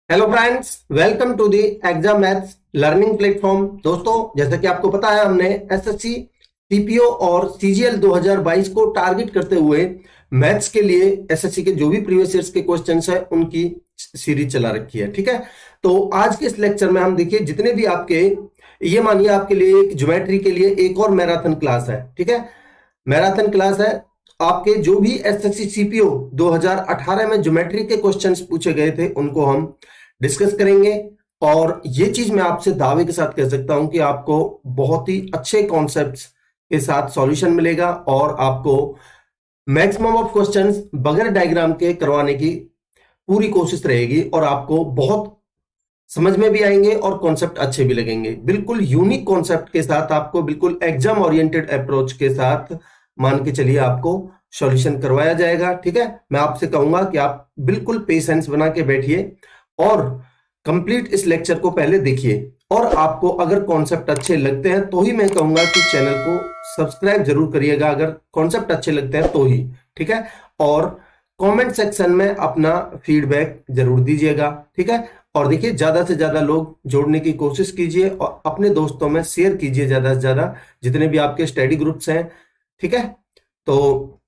Hello friends, welcome to the exam maths learning platform. दोस्तों, जैसा कि आपको पता है, हमने एसएससी, सीपीओ और सीजीएल 2022 को टारगेट करते हुए मैथ्स के लिए एसएससी के जो भी प्रीवियस ईयर्स के क्वेश्चंस हैं उनकी सीरीज चला रखी है। ठीक है, तो आज के इस लेक्चर में हम देखिए जितने भी आपके, ये मानिए आपके लिए एक ज्योमेट्री के लिए एक और मैराथन क्लास है। ठीक है, मैराथन क्लास है। आपके जो भी एसएससी सीपीओ 2018 में ज्योमेट्री के क्वेश्चंस पूछे गए थे उनको हम डिस्कस करेंगे। और ये चीज मैं आपसे दावे के साथ कह सकता हूं कि आपको बहुत ही अच्छे कॉन्सेप्ट्स के साथ सॉल्यूशन मिलेगा और आपको मैक्सिमम ऑफ क्वेश्चंस बगैर डायग्राम के करवाने की पूरी कोशिश रहेगी और आपको बहुत समझ में भी आएंगे और कॉन्सेप्ट अच्छे भी लगेंगे। बिल्कुल यूनिक कॉन्सेप्ट के साथ आपको बिल्कुल एग्जाम ओरिएंटेड अप्रोच के साथ मान के चलिए आपको सॉल्यूशन करवाया जाएगा। ठीक है, मैं आपसे कहूंगा कि आप बिल्कुल पेशेंस बना के बैठिए और कंप्लीट इस लेक्चर को पहले देखिए। और आपको अगर कॉन्सेप्ट अच्छे लगते हैं तो ही मैं कहूंगा कि चैनल को सब्सक्राइब जरूर करिएगा, अगर कॉन्सेप्ट अच्छे लगते हैं तो ही। ठीक है, और कमेंट सेक्शन में अपना फीडबैक जरूर दीजिएगा। ठीक है, और देखिए ज्यादा से ज्यादा लोग जोड़ने की कोशिश कीजिए और अपने दोस्तों में शेयर कीजिए ज्यादा से ज्यादा, जितने भी आपके स्टडी ग्रुप्स हैं। ठीक है, तो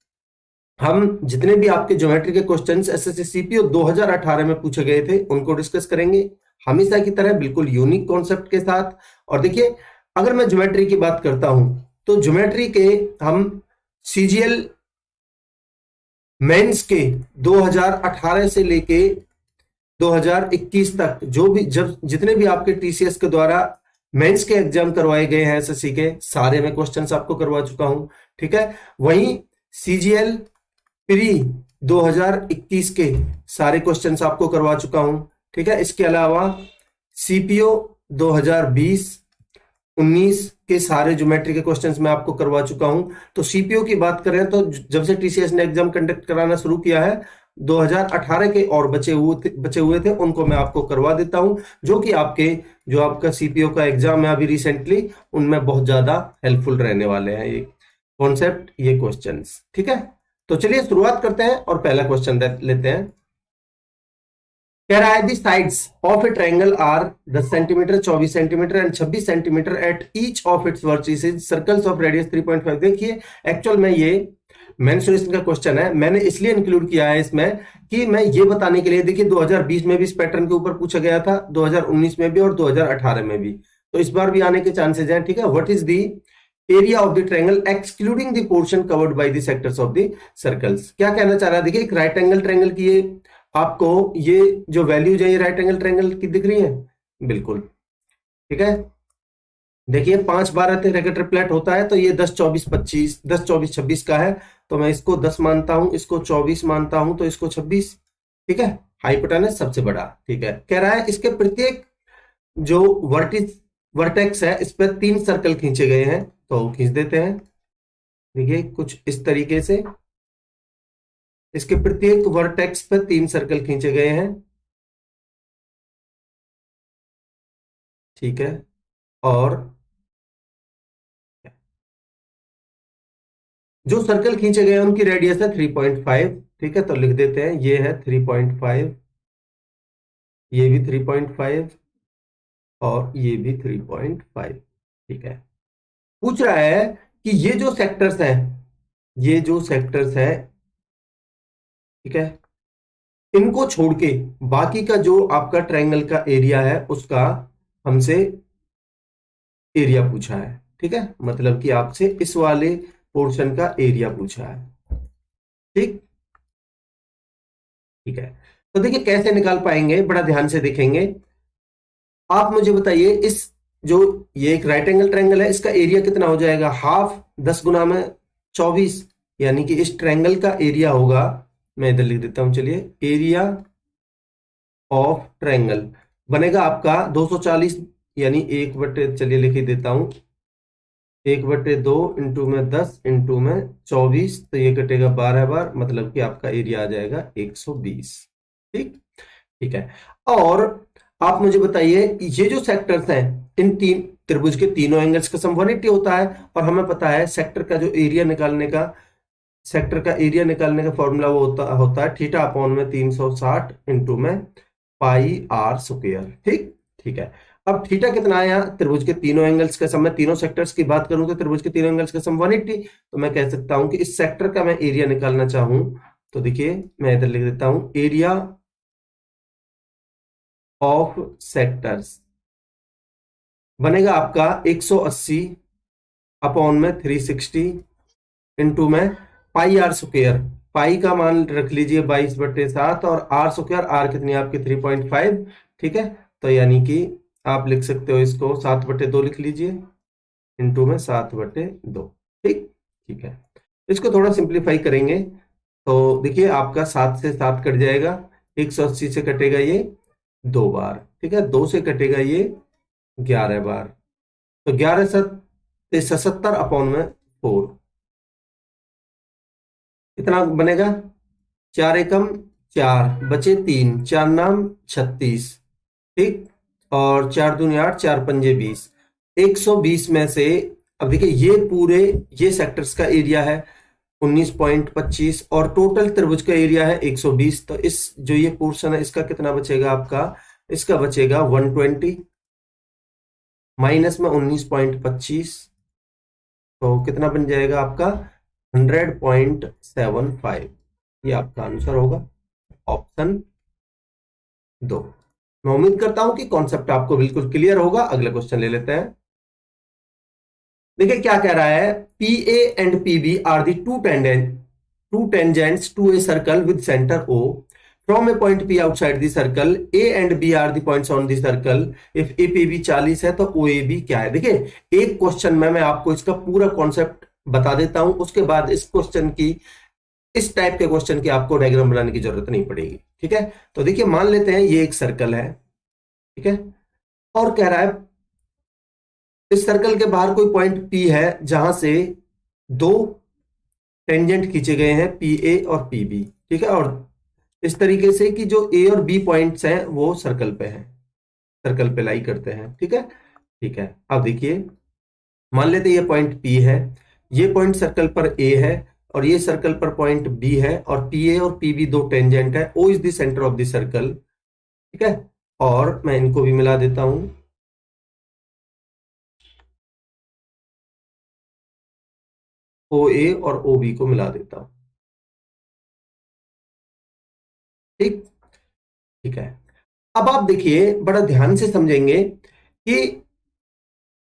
हम जितने भी आपके ज्योमेट्री के क्वेश्चंस एसएससी सीपीओ 2018 में पूछे गए थे उनको डिस्कस करेंगे, हमेशा की तरह बिल्कुल यूनिक कॉन्सेप्ट के साथ। और देखिए, अगर मैं ज्योमेट्री की बात करता हूं तो ज्योमेट्री के हम सीजीएल मेंस के 2018 से लेके 2021 तक जो भी जब जितने भी आपके टीसीएस के द्वारा मेंस के एग्जाम करवाए गए हैं एसएससी के, सारे में क्वेश्चंस आपको करवा चुका हूं। ठीक है, वहीं सीजीएल प्री 2021 के सारे क्वेश्चंस आपको करवा चुका हूं। ठीक है, इसके अलावा सीपीओ 2020 19 के सारे ज्योमेट्री के क्वेश्चंस मैं आपको करवा चुका हूं। तो सीपीओ की बात करें तो जब से टीसीएस ने एग्जाम कंडक्ट कराना शुरू किया है, 2018 के और बचे हुए थे उनको मैं आपको करवा देता हूं, जो कि आपके जो आपका सीपीओ का एग्जाम है अभी रिसेंटली, उनमें बहुत ज्यादा हेल्पफुल रहने वाले हैं ये कॉन्सेप्ट, ये क्वेश्चंस। ठीक है, तो चलिए शुरुआत करते हैं और पहला क्वेश्चन लेते हैं। कह रहा है the sides of a triangle are 10 centimetre, 24 centimetre and 26 centimetre at each of its vertices, circles of radius 3.5। देखिए, एक्चुअल में ये मेंसुरेशन का क्वेश्चन है, मैंने इसलिए इंक्लूड किया है इसमें कि मैं ये बताने के लिए, देखिए 2020 में भी इस पैटर्न के ऊपर पूछा गया था, 2019 में भी और 2018 में भी, तो इस बार भी आने के चांसेस हैं। ठीक है, what is the area of the triangle excluding the portion covered by the sectors of the circles. क्या कहना चाह रहा है, देखिए एक राइट एंगल ट्रायंगल की ये आपको ये जो वैल्यूज है ये राइट एंगल ट्रायंगल की दिख रही है, बिल्कुल। ठीक है, देखिए 5 12 13 ट्रिपलेट होता है, तो ये 10 24 25 10 24 26 का है, तो मैं इसको 10 मानता हूं, इसको 24 मानता हूं, तो इसको 26। ठीक है, हाइपोटेनस सबसे बड़ा। ठीक है, कह रहा है इसके प्रत्येक जो वर्टेक्स है इस पर 3 सर्कल खींचे गए हैं, तो खींच देते हैं। देखिए कुछ इस तरीके से इसके प्रत्येक वर्टेक्स पर 3 सर्कल खींचे गए हैं। ठीक है, और जो सर्कल खींचे गए हैं उनकी रेडियस है 3.5। ठीक है, तो लिख देते हैं ये है 3.5, ये भी 3.5 और ये भी 3.5। ठीक है, पूछ रहा है कि ये जो सेक्टर्स हैं, ये जो सेक्टर्स है, ठीक है, इनको छोड़ के बाकी का जो आपका ट्रायंगल का एरिया है उसका हमसे एरिया पूछा है। ठीक है, मतलब कि आपसे इस वाले पोर्शन का एरिया पूछा है। ठीक ठीक है, तो देखिए कैसे निकाल पाएंगे, बड़ा ध्यान से देखेंगे। आप मुझे बताइए, इस जो ये एक राइट एंगल ट्रायंगल है, इसका एरिया कितना हो जाएगा, हाफ 10 गुना में 24, यानी कि इस ट्रायंगल का एरिया होगा, मैं इधर लिख देता हूं, चलिए, एरिया ऑफ ट्रायंगल बनेगा आपका 240, यानी 1/, चलिए लिख ही देता हूं, 1/2 इंटू में 10 इंटू में 24, तो ये कटेगा 12 बार, मतलब कि आपका एरिया आ जाएगा 120। ठीक ठीक है, और आप मुझे बताइए ये जो सेक्टर्स हैं, इन तीन त्रिभुज के तीनों एंगल्स का सम 180 होता है, और हमें पता है सेक्टर का जो एरिया निकालने का, सेक्टर का एरिया निकालने का फॉर्मूला वो होता है थीटा अपॉन में 360 इंटू में पाई आर स्क्वायर। ठीक ठीक है। अब थीटा कितना आया, त्रिभुज के तीनों एंगल्स का सम, मैं तीनों सेक्टर्स की बात करूं तो त्रिभुज के तीनों एंगल्स का सम 180। तो मैं कह सकता हूं कि इस सेक्टर का मैं एरिया निकालना चाहूं तो देखिए मैं इधर लिख देता हूं, एरिया ऑफ सेक्टर्स बनेगा आपका 180 अपॉन में 360 इंटू में पाई आर स्क्वायर। पाई का मान रख लीजिए 22/7 और आर स्क्वायर, आर कितनी आपकी 3.5। ठीक है, तो यानी कि आप लिख सकते हो इसको 7/2 लिख लीजिए इंटू में 7/2। ठीक ठीक है, इसको थोड़ा सिंप्लीफाई करेंगे तो देखिए आपका 7 से 7 कट जाएगा, 180 से कटेगा ये 2 बार। ठीक है, 2 से कटेगा ये 11 बार, तो 11×7 अपॉन में 4 कितना बनेगा, 4 एकम 4 बचे 3, 4 नाम 36। ठीक, और 4 दूनी 8, 4 पंजे 20, 120 में से अब देखिए ये पूरे ये सेक्टर्स का एरिया है 19.25 और टोटल त्रिभुज का एरिया है 120। तो इस जो ये पोर्शन है इसका कितना बचेगा आपका, इसका बचेगा 120 माइनस में 19.25, तो कितना बन जाएगा आपका 100.75। ये आपका आंसर होगा ऑप्शन 2। मैं उम्मीद करता हूं कि कॉन्सेप्ट आपको बिल्कुल क्लियर होगा। अगले क्वेश्चन ले लेते हैं। देखिए क्या कह रहा है, P A and P B are the two tangents to a circle with centre O from a point P outside the circle, A and B are the points on the circle, if A P B 40 है तो ओ A B क्या है। देखिए एक question में मैं आपको इसका पूरा कॉन्सेप्ट बता देता हूं, उसके बाद इस क्वेश्चन की, इस टाइप के क्वेश्चन की आपको डायग्राम बनाने की जरूरत नहीं पड़ेगी। ठीक है, तो देखिए मान लेते हैं ये एक सर्कल है। ठीक है, और कह रहा है इस सर्कल के बाहर कोई पॉइंट पी है जहां से दो टेंजेंट खींचे गए हैं पी ए और पी बी। ठीक है, और इस तरीके से कि जो ए और बी पॉइंट्स हैं वो सर्कल पे हैं, सर्कल पे लाई करते हैं। ठीक है ठीक है, अब देखिए मान लेते ये पॉइंट पी है, ये पॉइंट सर्कल पर ए है और ये सर्कल पर पॉइंट बी है, और पी ए और पी बी दो टेंजेंट है, O is the centre of the circle. ठीक है, और मैं इनको भी मिला देता हूं, ओ ए और ओ बी को मिला देता हूं। ठीक ठीक है, अब आप देखिए बड़ा ध्यान से समझेंगे कि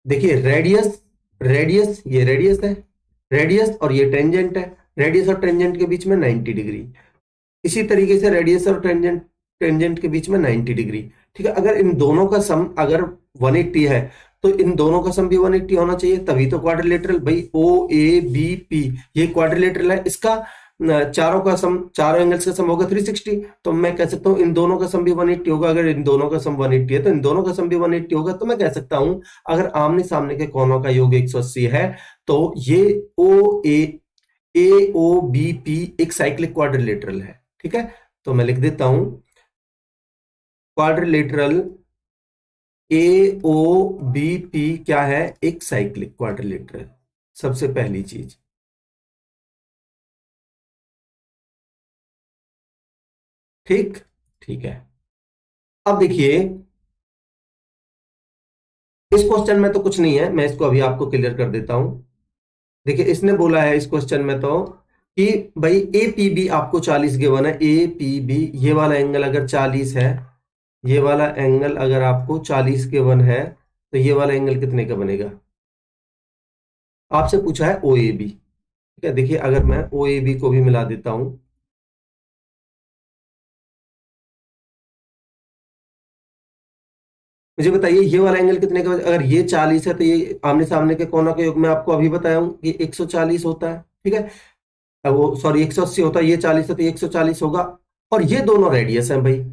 देखिए रेडियस, रेडियस ये रेडियस है, रेडियस और ये टेंजेंट है, रेडियस और टेंजेंट के बीच में 90 डिग्री। इसी तरीके से रेडियस और टेंजेंट, टेंजेंट के बीच में 90 डिग्री। ठीक है, अगर इन दोनों का सम अगर 180 है तो इन दोनों का सम भी 180 होना चाहिए, तभी तो क्वाड्रिलेटरल। भाई ओ ए बी पी ये क्वाड्रिलेटरल है, इसका चारों का सम, चारों एंगल्स का सम होगा 360। तो मैं कह सकता हूं इन दोनों का सम भी 180 होगा। अगर इन दोनों का सम 180 है तो इन दोनों का सम भी 180 होगा। तो मैं कह सकता हूं अगर आमने सामने के कोणों का योग 180 है तो ये O A O B P एक साइक्लिक क्वाड्रिलेटरल है। ठीक है, तो मैं लिख देता हूं quadrilateral A O B P क्या है, एक साइक्लिक क्वाड्रिलेटरल, सबसे पहली चीज। ठीक ठीक है, अब देखिए इस क्वेश्चन में तो कुछ नहीं है, मैं इसको अभी आपको क्लियर कर देता हूं। देखिए इसने बोला है इस क्वेश्चन में तो कि भाई ए पी बी आपको 40 गिवन है, ए पी बी ये वाला एंगल अगर 40 है, ये वाला एंगल अगर आपको 40 गिवन है तो ये वाला एंगल कितने का बनेगा, आपसे पूछा है ओ ए बी। ठीक है, देखिए अगर मैं ओ ए बी को भी मिला देता हूं, मुझे बताइए ये वाला एंगल कितने का, अगर ये 40 है तो ये आमने सामने के कोनों के योग में आपको अभी बताया हूं कि 140 होता है। ठीक है, अब वो सॉरी 180 होता है, ये 40 है तो ये 140 होगा। और ये दोनों रेडियस हैं भाई,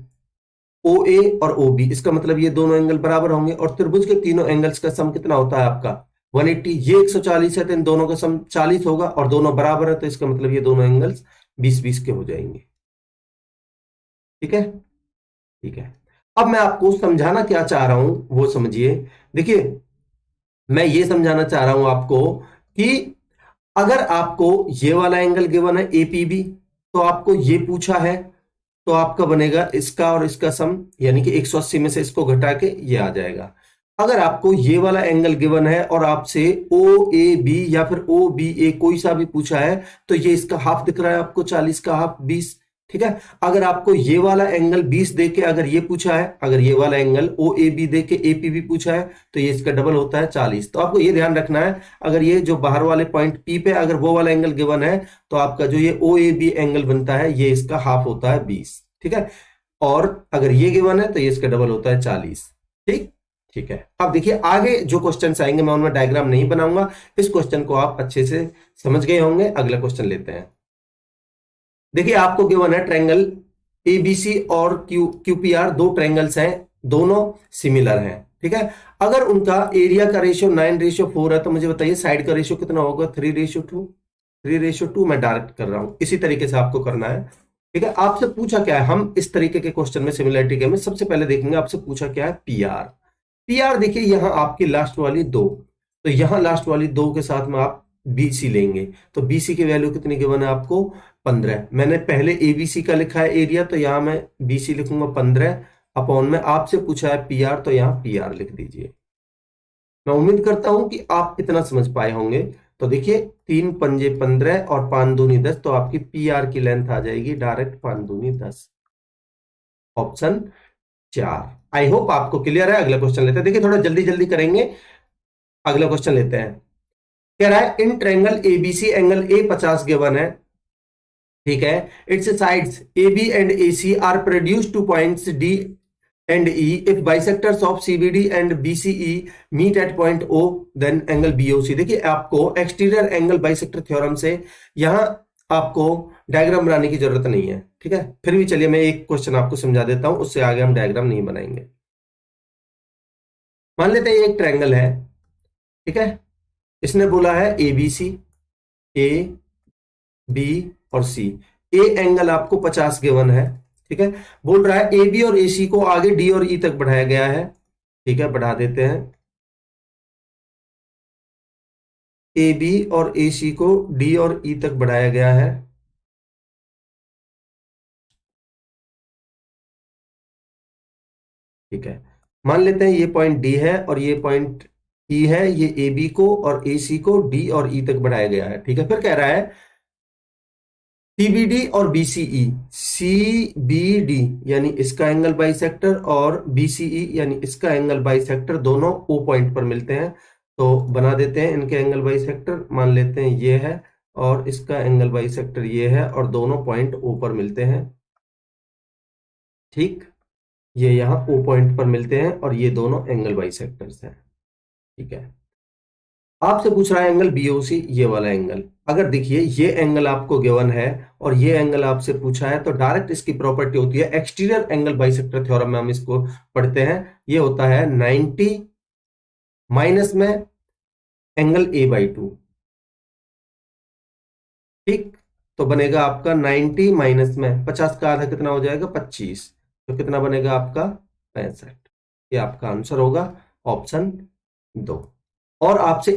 ओ ए और ओ बी, इसका मतलब ये दोनों एंगल बराबर होंगे। और त्रिभुज के तीनों एंगल्स का सम कितना होता है आपका 180। ये 140 है तो इन दोनों का सम 40 होगा, और दोनों बराबर है तो इसका मतलब ये दोनों एंगल्स 20-20 के हो जाएंगे। ठीक है ठीक है, अब मैं आपको समझाना क्या चाह रहा हूं वो समझिए। देखिए मैं ये समझाना चाह रहा हूं आपको कि अगर आपको ये वाला एंगल गिवन है एपीबी, तो आपको ये पूछा है तो आपका बनेगा इसका और इसका सम, यानी कि 180 में से इसको घटा के ये आ जाएगा। अगर आपको ये वाला एंगल गिवन है और आपसे ओ ए बी या फिर ओ बी ए कोई सा भी पूछा है, तो ये इसका हाफ दिख रहा है आपको, 40 का हाफ 20, ठीक है। अगर आपको ये वाला एंगल 20 देके अगर ये पूछा है, अगर ये वाला एंगल ओ ए बी देके ए पी भी पूछा है, तो ये इसका डबल होता है 40। तो आपको ये ध्यान रखना है, अगर ये जो बाहर वाले पॉइंट पी पे अगर वो वाला एंगल गिवन है, तो आपका जो ये ओ ए बी एंगल बनता है ये इसका हाफ होता है 20, ठीक है। और अगर ये गिवन है तो ये इसका डबल होता है 40, ठीक ठीक है। अब देखिए आगे जो क्वेश्चन आएंगे मैं उनमें डायग्राम नहीं बनाऊंगा, इस क्वेश्चन को आप अच्छे से समझ गए होंगे। अगला क्वेश्चन लेते हैं। देखिए आपको गिवन है ट्रायंगल एबीसी और क्यूपीआर, दो ट्रायंगल्स हैं, दोनों सिमिलर हैं, ठीक है। अगर उनका एरिया का रेशियो 9:4 है, तो मुझे बताइए साइड का रेशियो कितना होगा? 3:2। 3:2 मैं डायरेक्ट कर रहा हूं, इसी तरीके से आपको करना है, ठीक है। आपसे पूछा क्या है, हम इस तरीके के क्वेश्चन में सिमिलरिटी के में सबसे पहले देखेंगे आपसे पूछा क्या है, पीआर। पीआर देखिए यहां आपकी लास्ट वाली 2, तो यहां लास्ट वाली 2 के साथ में आप बीसी लेंगे, तो बीसी की वैल्यू कितनी गिवन है आपको? 15। मैंने पहले एबीसी का लिखा है एरिया, तो यहां मैं बीसी लिखूंगा 15 अपॉन में आपसे पूछा है पीआर, तो यहां पीआर लिख दीजिए। मैं उम्मीद करता हूं कि आप इतना समझ पाए होंगे। तो देखिए 3 पंजे 15 और 5 दूनी 10, तो आपकी पीआर की लेंथ आ जाएगी डायरेक्ट 5 दूनी 10, ऑप्शन 4। आई होप आपको क्लियर है। अगला क्वेश्चन लेते हैं, देखिए थोड़ा जल्दी जल्दी करेंगे। अगला क्वेश्चन लेते हैं, कह रहा है in triangle ABC angle A 50 given है, ठीक है। Its sides AB and AC are produced to points D and E. If bisectors of CBD and BCE meet at point O, then angle BOC। देखिए आपको exterior angle bisector theorem से यहां आपको diagram बनाने की जरूरत नहीं है, ठीक है। फिर भी चलिए मैं एक क्वेश्चन आपको समझा देता हूं, उससे आगे हम डायग्राम नहीं बनाएंगे। मान लेते हैं एक ट्रायंगल है, ठीक है। इसने बोला है ABC, A, B और C। ए एंगल आपको 50 गिवन है, ठीक है। बोल रहा है ए बी और ए सी को आगे डी और ई तक बढ़ाया गया है, ठीक है, बढ़ा देते हैं। ए बी और ए सी को डी और ई तक बढ़ाया गया है, ठीक है। मान लेते हैं ये पॉइंट डी है और ये पॉइंट ई है, ये ए बी को और ए सी को डी और ई तक बढ़ाया गया है, ठीक है। फिर कह रहा है सीबीडी और बीसीई, सीबीडी यानी इसका एंगल बाइसेक्टर और बीसीई यानी इसका एंगल बाइसेक्टर दोनों ओ पॉइंट पर मिलते हैं, तो बना देते हैं इनके एंगल बाइसेक्टर। मान लेते हैं ये है और इसका एंगल बाइसेक्टर ये है और दोनों पॉइंट ओ पर मिलते हैं, ठीक। ये यहाँ ओ पॉइंट पर मिलते हैं और ये दोनों एंगल बाइसेक्टर्स हैं, ठीक है। आपसे पूछ रहा है एंगल बीओसी, ये वाला एंगल। अगर देखिए ये एंगल आपको गिवन है और ये एंगल आपसे पूछा है, तो डायरेक्ट इसकी प्रॉपर्टी होती है एक्सटीरियर एंगल बाइसेक्टर थ्योरम में हम इसको पढ़ते हैं। ये होता है 90 माइनस में एंगल A/2, ठीक। तो बनेगा आपका 90 माइनस में 50 का आधा कितना हो जाएगा? 25, तो कितना बनेगा आपका? 65। ये आपका आंसर होगा ऑप्शन 2। और आपसे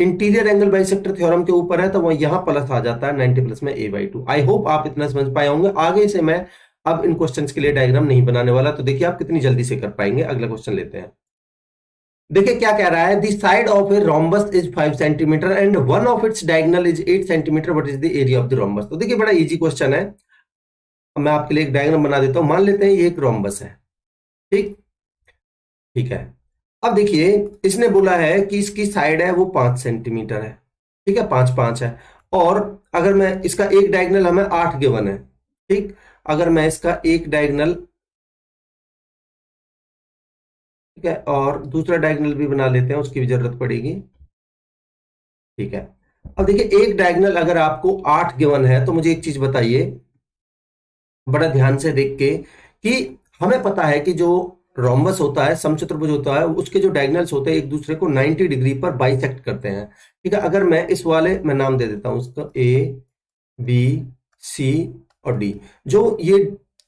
इंटीरियर एंगल बाइसेक्टर थ्योरम के ऊपर है, तो वो यहां प्लस आ जाता है 90 प्लस में A/2। आई होप आप इतना समझ पाए होंगे। आगे से मैं अब इन क्वेश्चंस के लिए डायग्राम नहीं बनाने वाला, तो देखिए आप कितनी जल्दी से कर पाएंगे। अगला क्वेश्चन लेते हैं, देखिए क्या कह रहा है, the side of a rhombus is 5 centimetre and one of its diagonal is 8 centimetre, what is the area of the rhombus. तो देखिए बड़ा इजी क्वेश्चन है, मैं आपके लिए एक डायग्राम बना देता हूं। मान लेते हैं ये एक रोम्बस है, ठीक ठीक है। अब देखिए इसने बोला है कि इसकी साइड है वो 5 सेंटीमीटर है, ठीक है, 5 है। और अगर मैं इसका एक डायगोनल हमें 8 गिवन है, ठीक। अगर मैं इसका एक डायगोनल, ठीक है, और दूसरा डायगोनल भी बना लेते हैं, उसकी भी जरूरत पड़ेगी, ठीक है। अब देखिए एक डायगोनल अगर आपको 8 गिवन है, तो मुझे एक चीज बताइए बड़ा ध्यान से देख के, कि हमें पता है कि जो रोम्बस होता है, समचतुर्भुज होता है, उसके जो डायगोनल्स होते हैं एक दूसरे को 90 डिग्री पर बाइसेक्ट करते हैं, ठीक है। अगर मैं इस वाले मैं नाम दे देता हूं उसका A, B, C और D, जो ये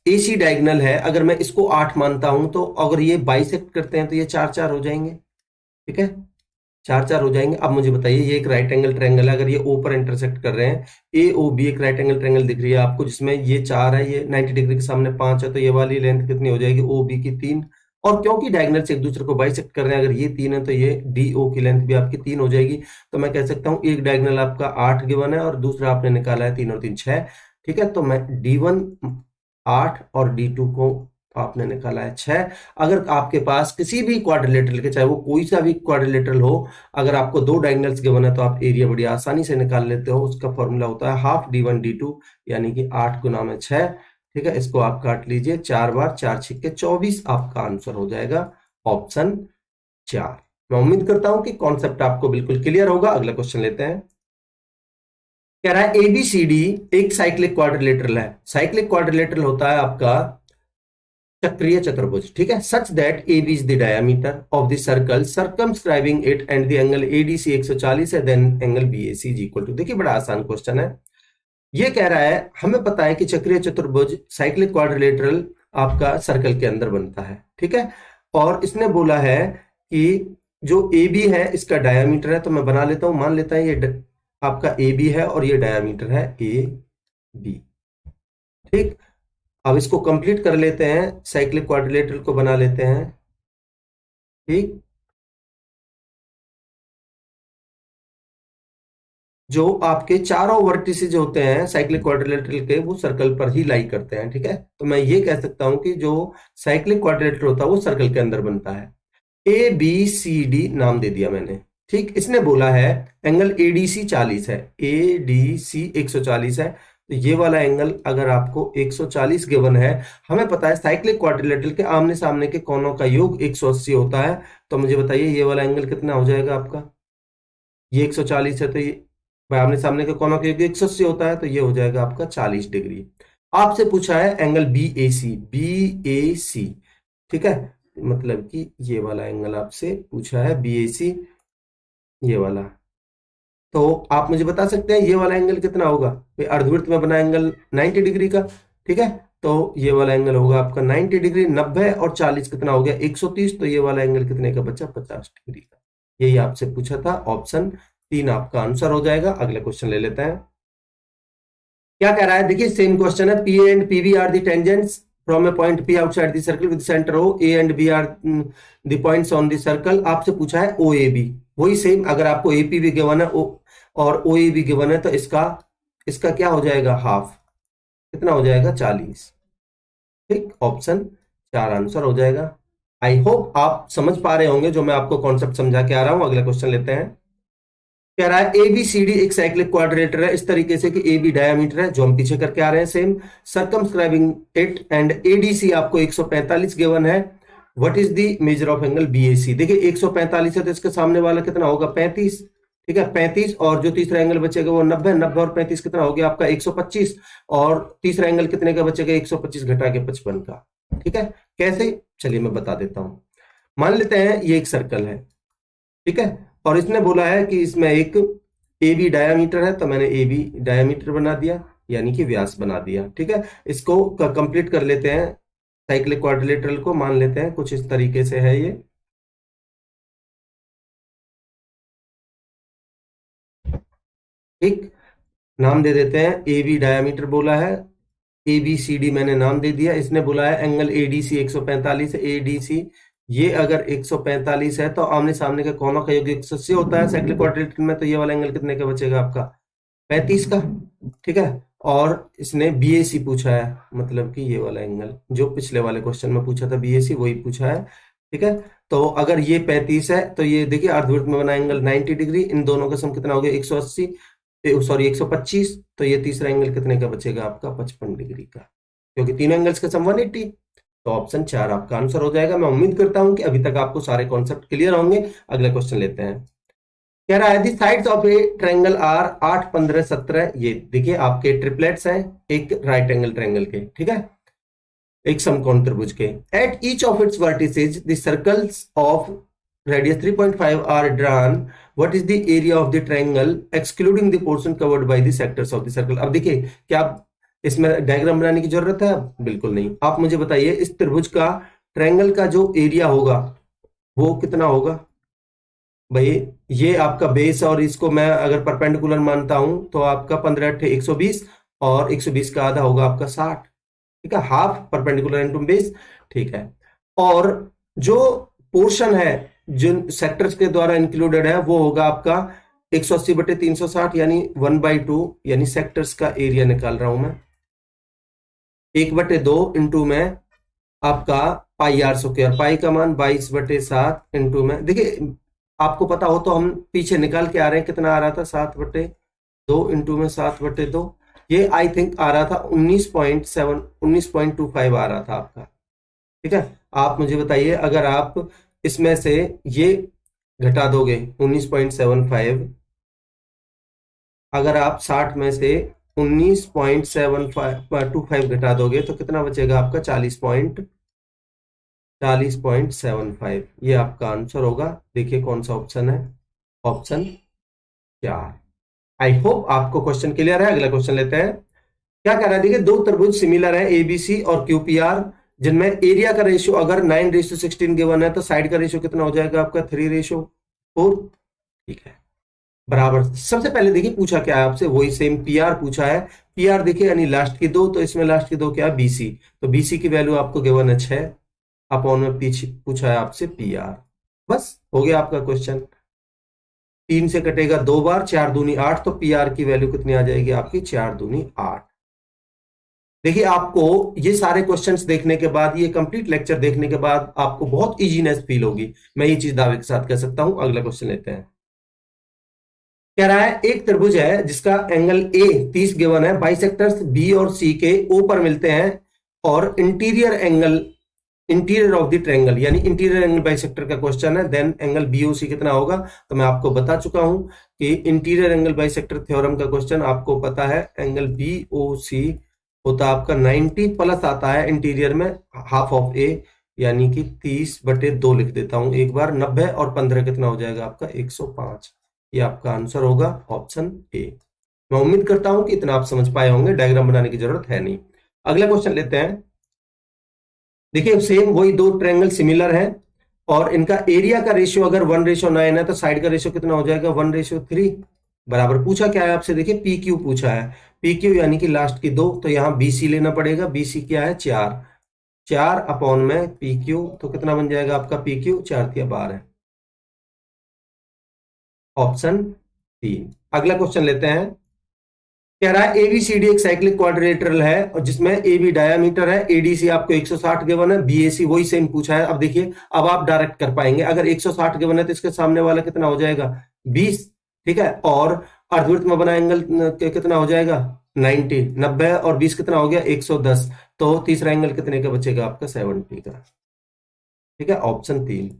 AC डायगोनल है, अगर मैं इसको 8 मानता हूं, तो अगर ये बाइसेक्ट करते हैं तो ये 4 4 हो जाएंगे, ठीक है, चार चार हो जाएंगे। अब मुझे बताइए, ये एक राइट एंगल ट्रायंगल है, अगर ये ओ पर इंटरसेक्ट कर रहे हैं, ए ओ बी एक राइट एंगल ट्रायंगल दिख रही है आपको, जिसमें ये 4 है, ये 90 डिग्री के सामने 5 है, तो ये वाली लेंथ कितनी हो जाएगी, ओ बी की 3। और क्योंकि डायगोनल से एक दूसरे को बाइसेक्ट कर रहे हैं, अगर ये 3 है तो ये डी ओ की लेंथ भी आपकी 3 हो जाएगी। तो मैं कह सकता हूँ एक डायगोनल आपका 8 गिवन है और दूसरा आपने निकाला है 3 और 3 6। ठीक है, तो मैं D1 8 और D2 को आपने निकाला है 6। अगर आपके पास किसी भी क्वाड्रिलेटरल के, चाहे वो कोई सा भी क्वाड्रिलेटरल हो, अगर आपको दो डायगोनल्स गिवन है तो आप एरिया बड़ी आसानी से निकाल लेते हो। उसका फॉर्मूला होता है हाफ D1 D2, यानी कि 8 गुना में 6। ठीक है, इसको आप काट लीजिए 4 बार, 4 छिक्के 24 आपका आंसर हो जाएगा ऑप्शन 4। मैं उम्मीद करता हूं कि कॉन्सेप्ट आपको बिल्कुल क्लियर होगा। अगला क्वेश्चन लेते हैं। कह रहा है एबीसीडी एक साइक्लिक क्वाड्रिलेटरल है। साइक्लिक क्वाड्रिलेटरल होता है आपका चक्रीय चतुर्भुज। ठीक है, such that AB is the diameter of the circle circumscribing it and the angle ADC 140 है, then angle BAC is equal to. देखिए बड़ा आसान क्वेश्चन है। ये कह रहा है, हमें पता है कि चक्रीय चतुर्भुज साइक्लिक क्वाड्रिलेटरल आपका सर्कल के अंदर बनता है। ठीक है, और इसने बोला है कि जो AB है इसका डायमीटर है, तो मैं बना लेता हूं, मान लेता है ये आपका AB है और ये डायमीटर है AB। ठीक, अब इसको कंप्लीट कर लेते हैं, साइक्लिक क्वाड्रिलेटरल को बना लेते हैं। ठीक, जो आपके चारों वर्टिसेज होते हैं साइक्लिक क्वाड्रिलेटरल के, वो सर्कल पर ही लाई करते हैं। ठीक है, तो मैं ये कह सकता हूं कि जो साइक्लिक क्वाड्रिलेटरल होता है वो सर्कल के अंदर बनता है। ABCD नाम दे दिया मैंने। ठीक, इसने बोला है एंगल ADC 40 है, ADC 140 है, तो ये वाला एंगल अगर आपको 140 गिवन है, हमें पता है साइक्लिक क्वाड्रिलेटरल के आमने सामने के कोणों का योग 180 होता है, तो मुझे बताइए ये वाला एंगल कितना हो जाएगा आपका। ये 140 है, तो ये भाई आमने सामने के कोणों का योग 180 होता है, तो ये हो जाएगा आपका 40 डिग्री। आपसे पूछा है एंगल BAC। ठीक है, मतलब कि ये वाला एंगल आपसे पूछा है BAC, ये वाला। तो आप मुझे बता सकते हैं ये वाला एंगल कितना होगा। भाई अर्धवृत्त में बना एंगल 90 डिग्री का। ठीक है, तो ये वाला एंगल होगा आपका 90 डिग्री। 90 और 40 कितना हो गया 130, तो ये वाला एंगल कितने का बचा 50 डिग्री का। यही आपसे पूछा था, ऑप्शन 3 आपका आंसर हो जाएगा। अगले क्वेश्चन ले लेते हैं। क्या कह रहा है, देखिए सेम क्वेश्चन है। P and PB are the tangents from a point P outside the circle with centre O, A and B are the points on the circle. आपसे पूछा है OAB, वही सेम। अगर आपको AP भी गिवन है और OA भी गिवन है, तो इसका क्या हो जाएगा हाफ, कितना हो जाएगा 40। ठीक, ऑप्शन 4 आंसर हो जाएगा। आई होप आप समझ पा रहे होंगे जो मैं आपको कॉन्सेप्ट समझा के आ रहा हूं। अगला क्वेश्चन लेते हैं। कह रहा है ABCD एक साइक्लिक क्वाड्रिलेटरल है, इस तरीके से कि AB डायमीटर है, जो हम पीछे करके आ रहे हैं same. Circumscribing it and ADC आपको 145 गिवन है। What is the measure of angle BAC। देखिए 145 है, तो इसके सामने वाला कितना होगा 35। ठीक है, 35, और जो तीसरा एंगल बचेगा वो 90। 90 और 35 कितना हो गया आपका 125, और तीसरा एंगल कितने का बचेगा 125 घटा के 55 का। ठीक है, कैसे, चलिए मैं बता देता हूं। मान लेते हैं ये एक सर्कल है। ठीक है, और इसने बोला है कि इसमें एक AB डायमीटर है, तो मैंने AB डायमीटर बना दिया, यानी कि व्यास बना दिया। ठीक है, इसको कंप्लीट कर लेते हैं। साइक्लिक क्वाड्रिलेटरल को मान लेते हैं कुछ इस तरीके से है ये। ठीक, नाम दे देते हैं, AB डायमीटर बोला है, ABCD मैंने नाम दे दिया। इसने बोला है एंगल ADC 145 है। ADC ये अगर 145 है, तो आमने सामने के कोणों का योग 180 होता है साइक्लिक क्वाड्रिलेटरल में, तो ये वाला एंगल कितने का बचेगा आपका 35 का। ठीक है, और इसने BAC पूछा है, मतलब कि ये वाला एंगल जो पिछले वाले क्वेश्चन में पूछा था BAC, वही पूछा है। ठीक है, तो अगर ये 35 है, तो ये देखिए अर्धवृत्त में बना एंगल 90 डिग्री, इन दोनों का सम कितना हो गया 180, सॉरी 125, तो ये तीसरा एंगल कितने का बचेगा आपका 55 डिग्री का, क्योंकि तीनों एंगल्स का सम 180। तो ऑप्शन 4 आपका आंसर हो जाएगा। मैं उम्मीद करता हूं कि अभी तक आपको सारे कॉन्सेप्ट क्लियर होंगे। अगला क्वेश्चन लेते हैं। कह रहा है the sides of a triangle are 8 15 17। ये देखिए आपके ट्रिपलेट्स हैं एक राइट एंगल ट्रायंगल के। ठीक है, एक समकोण त्रिभुज के। At each of its vertices the circles of radius 3.5 are drawn. What is the area of the triangle excluding the portion covered by the sectors of the circle. अब देखिए, क्या इसमें डायग्राम बनाने की जरूरत है? बिल्कुल नहीं। आप मुझे बताइए इस त्रिभुज का ट्रायंगल का जो एरिया होगा वो कितना होगा। भाई ये आपका बेस और इसको मैं अगर परपेंडिकुलर मानता हूं तो आपका 15 अट्ठे 120 और 120 का आधा होगा आपका 60। ठीक है, हाफ परपेंडिकुलर इनटू बेस। ठीक है, और जो पोर्शन है जिन सेक्टर्स के द्वारा इंक्लूडेड है वो होगा आपका 180 बटे 360 यानी 1/2, यानी सेक्टर्स का एरिया निकाल रहा हूं मैं 1/2 इंटू में आपका पाई आर स्क्वायर, पाई का मान 22/7 इंटू में, देखिए आपको पता हो तो हम पीछे निकाल के आ रहे हैं, कितना आ रहा था 7/2 इंटू में 7/2, ये आई थिंक आ रहा था 19.25 आ रहा था आपका। ठीक है, आप मुझे बताइए अगर आप इसमें से ये घटा दोगे 19.75, अगर आप 60 में से 19.25 घटा दोगे तो कितना बचेगा आपका 40.75, ये आपका आंसर होगा। देखिए कौन सा ऑप्शन है, ऑप्शन 4। आई होप आपको क्वेश्चन क्लियर है। अगला क्वेश्चन लेते हैं। क्या कह रहा है, देखिए दो त्रिभुज सिमिलर है एबीसी और क्यूपीआर, जिनमें एरिया का रेशियो अगर 9:16 गिवन है तो साइड का रेशियो कितना हो जाएगा आपका 3:4। ठीक है, बराबर। सबसे पहले देखिए पूछा क्या है आपसे, वही सेम पीआर पूछा है। पीआर देखिए यानी लास्ट की दो, तो इसमें लास्ट की दो क्या है बीसी, तो बीसी की वैल्यू आपको गिवन है 6, अपॉन में पीछे पूछा है आपसे पीआर। बस हो गया आपका क्वेश्चन। 3 से कटेगा 2 बार, 4 दूनी 8, तो पीआर की वैल्यू कितनी आ जाएगी आपकी 4 दूनी 8। देखिए आपको ये सारे क्वेश्चंस देखने के बाद, ये कंप्लीट लेक्चर देखने के बाद आपको बहुत इजीनेस फील होगी, मैं ये चीज दावे के साथ कह सकता हूं। अगला क्वेश्चन लेते हैं। कह रहा है एक त्रिभुज है जिसका एंगल ए 30 गिवन है, बाइसेक्टर्स बी और सी के ओ पर मिलते हैं, और इंटीरियर ऑफ द ट्रायंगल यानी इंटीरियर एंगल बाइसेक्टर का क्वेश्चन है, देन एंगल बीओसी कितना होगा। तो मैं आपको बता चुका हूं कि इंटीरियर एंगल बाइसेक्टर थ्योरम का क्वेश्चन आपको पता है, एंगल बीओसी होता है आपका 90 प्लस आता है इंटीरियर में हाफ ऑफ ए, यानी कि 30/2 लिख देता हूं एक बार, 90 और 15 कितना हो जाएगा आपका 105। ये आपका आंसर होगा ऑप्शन ए। मैं उम्मीद करता हूं कि इतना आप समझ पाए होंगे, डायग्राम बनाने की जरूरत है नहीं। अगला क्वेश्चन लेते हैं। देखिए सेम वही दो ट्रायंगल सिमिलर है और इनका एरिया का रेशियो अगर 1:9 है तो साइड का रेशियो कितना हो जाएगा 1:3। बराबर पूछा क्या है आपसे, देखिए पी क्यू पूछा है, पी क्यू यानी कि लास्ट की दो, तो यहां बीसी लेना पड़ेगा। बीसी क्या है 4 अपॉन में पी क्यू, तो कितना बन जाएगा आपका पी क्यू 4×12 है, ऑप्शन 3। अगला क्वेश्चन लेते हैं। कह रहा है एबीसीडी एक साइक्लिक क्वाड्रिलेटरल है और जिसमें एबी डायामीटर है, एडीसी आपको 160 गिवन है, बीएसी वही सेम पूछा है। अब देखिए अब आप डायरेक्ट कर पाएंगे, अगर 160 गिवन है तो इसके सामने वाला कितना हो जाएगा 20। ठीक है, और अर्धवृत्त में बना एंगल कितना हो जाएगा 90, 90 और 20 कितना हो गया 110, तो तीसरा एंगल कितने का बचेगा आपका 70 का। ठीक है, ऑप्शन 3।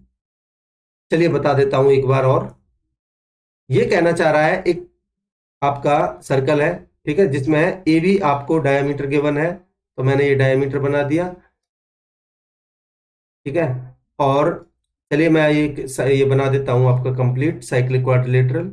चलिए बता देता हूं एक बार और। ये कहना चाह रहा है एक आपका सर्कल है, ठीक है, जिसमें ए बी आपको डायमीटर गिवन है, तो मैंने ये डायमीटर बना दिया। ठीक है, और चलिए मैं ये बना देता हूं आपका कंप्लीट साइक्लिक क्वाड्रिलेटरल।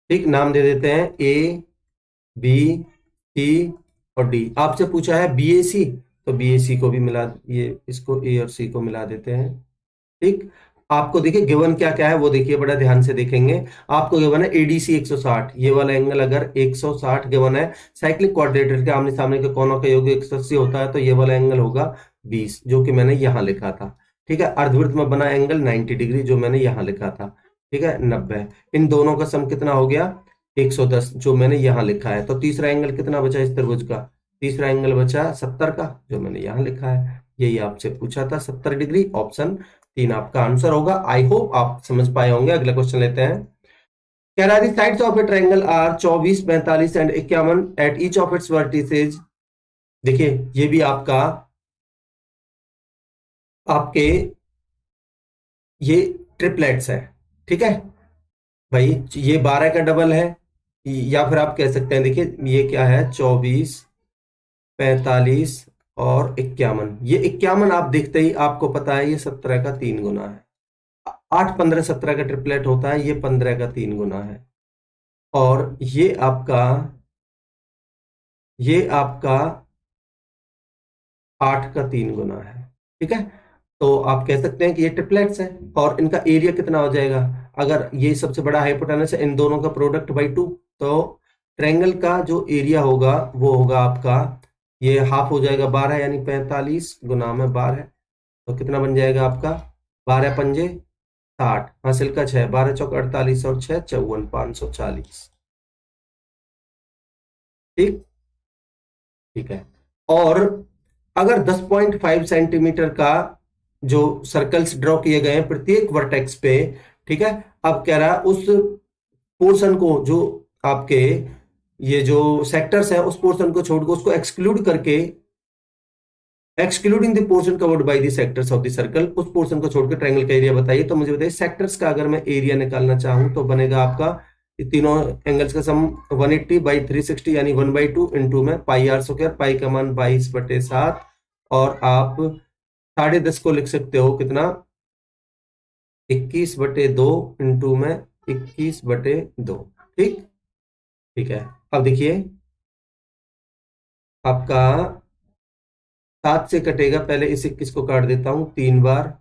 ठीक, नाम दे देते हैं ए बी सी और डी। आपसे पूछा है बीएसी, तो बीएसी को भी मिला, ये इसको ए और सी को मिला देते हैं। ठीक, आपको देखिए गिवन क्या क्या है वो देखिए, बड़ा ध्यान से देखेंगे। आपको गिवन है एडीसी 160, ये वाला एंगल अगर 160 गिवन है, साइक्लिक क्वाड्रिलेटरल के आमने सामने के कोनों का योग 180 होता है, तो ये वाला एंगल होगा 20, जो कि मैंने यहां लिखा था। ठीक है, अर्धवृत्त में बना एंगल 90 डिग्री, जो मैंने यहां लिखा था। ठीक है, 90, इन दोनों का सम कितना हो गया 110, जो मैंने यहां लिखा है। तो तीसरा एंगल कितना बचा इस त्रिभुज का, तीसरा एंगल बचा 70 का, जो मैंने यहां लिखा है। यही आपसे पूछा था 70 डिग्री, ऑप्शन 3 आपका आंसर होगा। आई होप आप समझ पाए होंगे। अगला क्वेश्चन लेते हैं। कह रहा है sides of a triangle are 24, 45 and 51 at each of its vertices. देखिए ये भी आपके ये ट्रिपलेट्स है। ठीक है भाई, ये 12 का डबल है, या फिर आप कह सकते हैं देखिए ये क्या है 24, 45 और 51। ये 51 आप देखते ही आपको पता है ये 17 का 3 गुना है। 8, 15, 17 का ट्रिपलेट होता है, ये 15 का 3 गुना है। और ये आपका ये आपका 8 का 3 गुना है। ठीक है, तो आप कह सकते हैं कि ये ट्रिपलेट्स है। और इनका एरिया कितना हो जाएगा, अगर ये सबसे बड़ा हाइपोटेनस है, इन दोनों का प्रोडक्ट बाई 2, तो ट्रायंगल का जो एरिया होगा वो होगा आपका, ये हाफ हो जाएगा 12, यानी 45 गुना में 12, तो कितना बन जाएगा आपका, 12 पंजे 60, हासिल का 6, 12 चौक 48 और 6 54, 540। ठीक, ठीक है। और अगर 10.5 सेंटीमीटर का जो सर्कल्स ड्रॉ किए गए हैं प्रत्येक वर्टेक्स पे, ठीक है, अब कह रहा है उस पोर्शन को, जो आपके ये जो सेक्टर्स है उस पोर्शन को छोड़ के उसको एक्सक्लूड करके, excluding the portion covered by the sectors of the circle, उस पोर्शन को छोड़कर ट्रायंगल का एरिया बताइए। तो मुझे बताइए सेक्टर्स का अगर मैं एरिया निकालना चाहूं तो बनेगा आपका ये तीनों एंगल्स का सम 180 बाई 360 यानी 1/2 इंटू में पाई आर स्क्वायर, पाई का मान 22/7, और आप 10.5 को लिख सकते हो कितना, 21/2 इंटू में 21/2। ठीक, ठीक है। अब देखिए आपका 7 से कटेगा, पहले इस 21 को काट देता हूं 3 बार,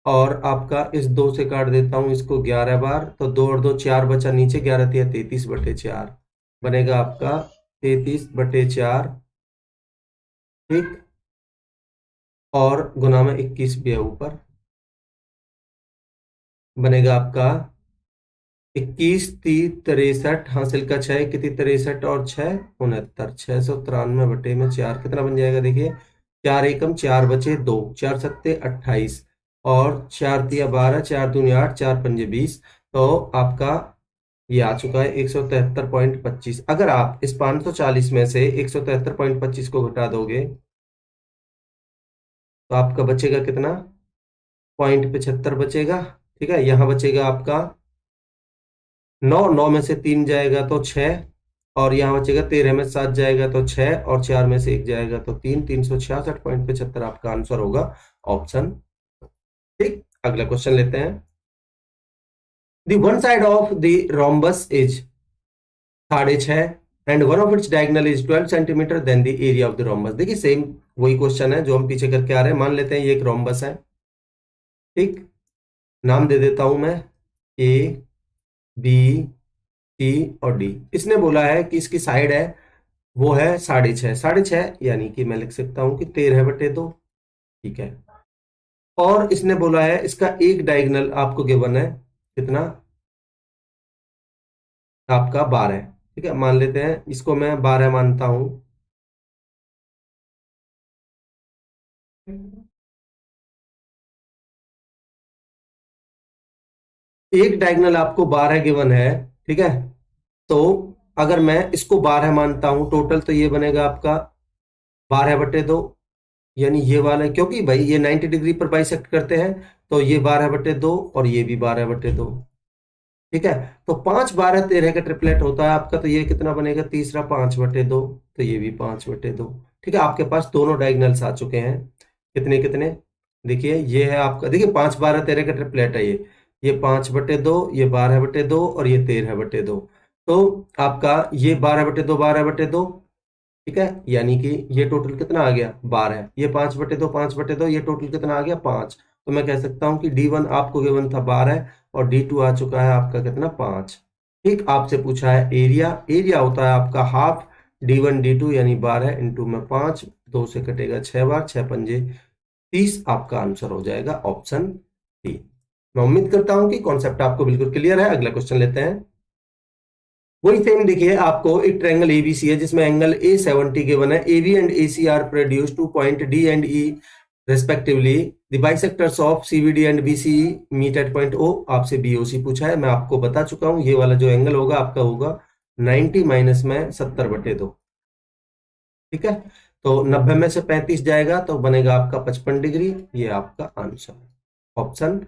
और आपका इस 2 से काट देता हूं इसको 11 बार, तो 2 और 2 4 बचा नीचे, 11 तिया 33/4 बनेगा आपका 33/4। ठीक, और गुना में 21 भी है ऊपर, बनेगा आपका 21×3 = 63, हासिल का 6, कितनी 63 और 6 69, 693/4 कितना बन जाएगा, देखिए 4 एकम 4 बचे 2, 4 सत्ते 28, और 4 तिया 12, 4 दूनी 8, 4 पंजे 20, तो आपका ये आ चुका है 173.25। अगर आप इस 540 में से 173.25 को घटा दोगे तो आपका बचेगा कितना, 0.75 बचेगा। ठीक है, यहां बचेगा आपका 9, 9 में से 3 जाएगा तो 6, और यहाँ बचेगा 13 में 7 जाएगा तो 6, और 4 में से 1 जाएगा तो 3, 366.75 आपका आंसर होगा ऑप्शन। ठीक, अगला क्वेश्चन लेते हैं। The one side of the rhombus is 6.5 and one of its diagonal is 12 centimetre, then the area of the rhombus. देखिए सेम वही क्वेश्चन है जो हम पीछे करके आ रहे हैं। मान लेते हैं ये एक रोम्बस है। ठीक, नाम दे देता हूं मैं ए बी सी और डी। इसने बोला है कि इसकी साइड है वो है 6.5, 6.5 यानी कि मैं लिख सकता हूं कि 13/2। ठीक है, और इसने बोला है इसका एक डायगोनल आपको गिवन है कितना, आपका 12। ठीक है, मान लेते हैं इसको मैं 12 मानता हूं। एक डायगोनल आपको 12 गिवन है। ठीक है, तो अगर मैं इसको 12 मानता हूं टोटल, तो ये बनेगा आपका 12/2, यानी ये वाला, क्योंकि भाई ये 90 डिग्री पर बाइसेक्ट करते हैं, तो ये 12/2 और ये भी 12/2। ठीक है, तो 5 12 13 का ट्रिपलेट होता है आपका, तो ये कितना बनेगा, तीसरा 5/2, तो ये भी 5/2। ठीक है, आपके पास दोनों डायगोनल्स आ चुके हैं। कितने कितने, देखिए ये है आपका, देखिए 5 12 13 का ट्रिपलेट है ये 5/2, ये 12/2 और ये 13/2, तो आपका ये 12/2 12/2। ठीक है, यानी कि ये टोटल कितना आ गया 12, ये 5/2 5/2, ये टोटल कितना आ गया 5। तो मैं कह सकता हूं कि D1 आपको गिवन था 12 और D2 आ चुका है आपका कितना 5। ठीक, आपसे पूछा है एरिया, एरिया होता है आपका हाफ D1 D2 यानी 12 इंटू में 5, 2 से कटेगा 6 बार, 6 पंजे 30, आपका आंसर हो जाएगा ऑप्शन डी। मैं उम्मीद करता हूं कि कॉन्सेप्ट आपको बिल्कुल क्लियर है। अगला क्वेश्चन लेते हैं। वही सेम देखिए, आपको एक ट्रायंगल एबीसी है जिसमें एंगल ए 70 गिवन है, AB and AC are produce to point D and E respectively, the bisectors of CBD and BCE meet at point O. आपसे बीओसी पूछा है, मैं आपको बता चुका हूं ये वाला जो एंगल होगा आपका होगा 90 माइनस में 70/2। ठीक है, तो 90 में से 35 जाएगा तो बनेगा आपका 55 डिग्री, ये आपका आंसर ऑप्शन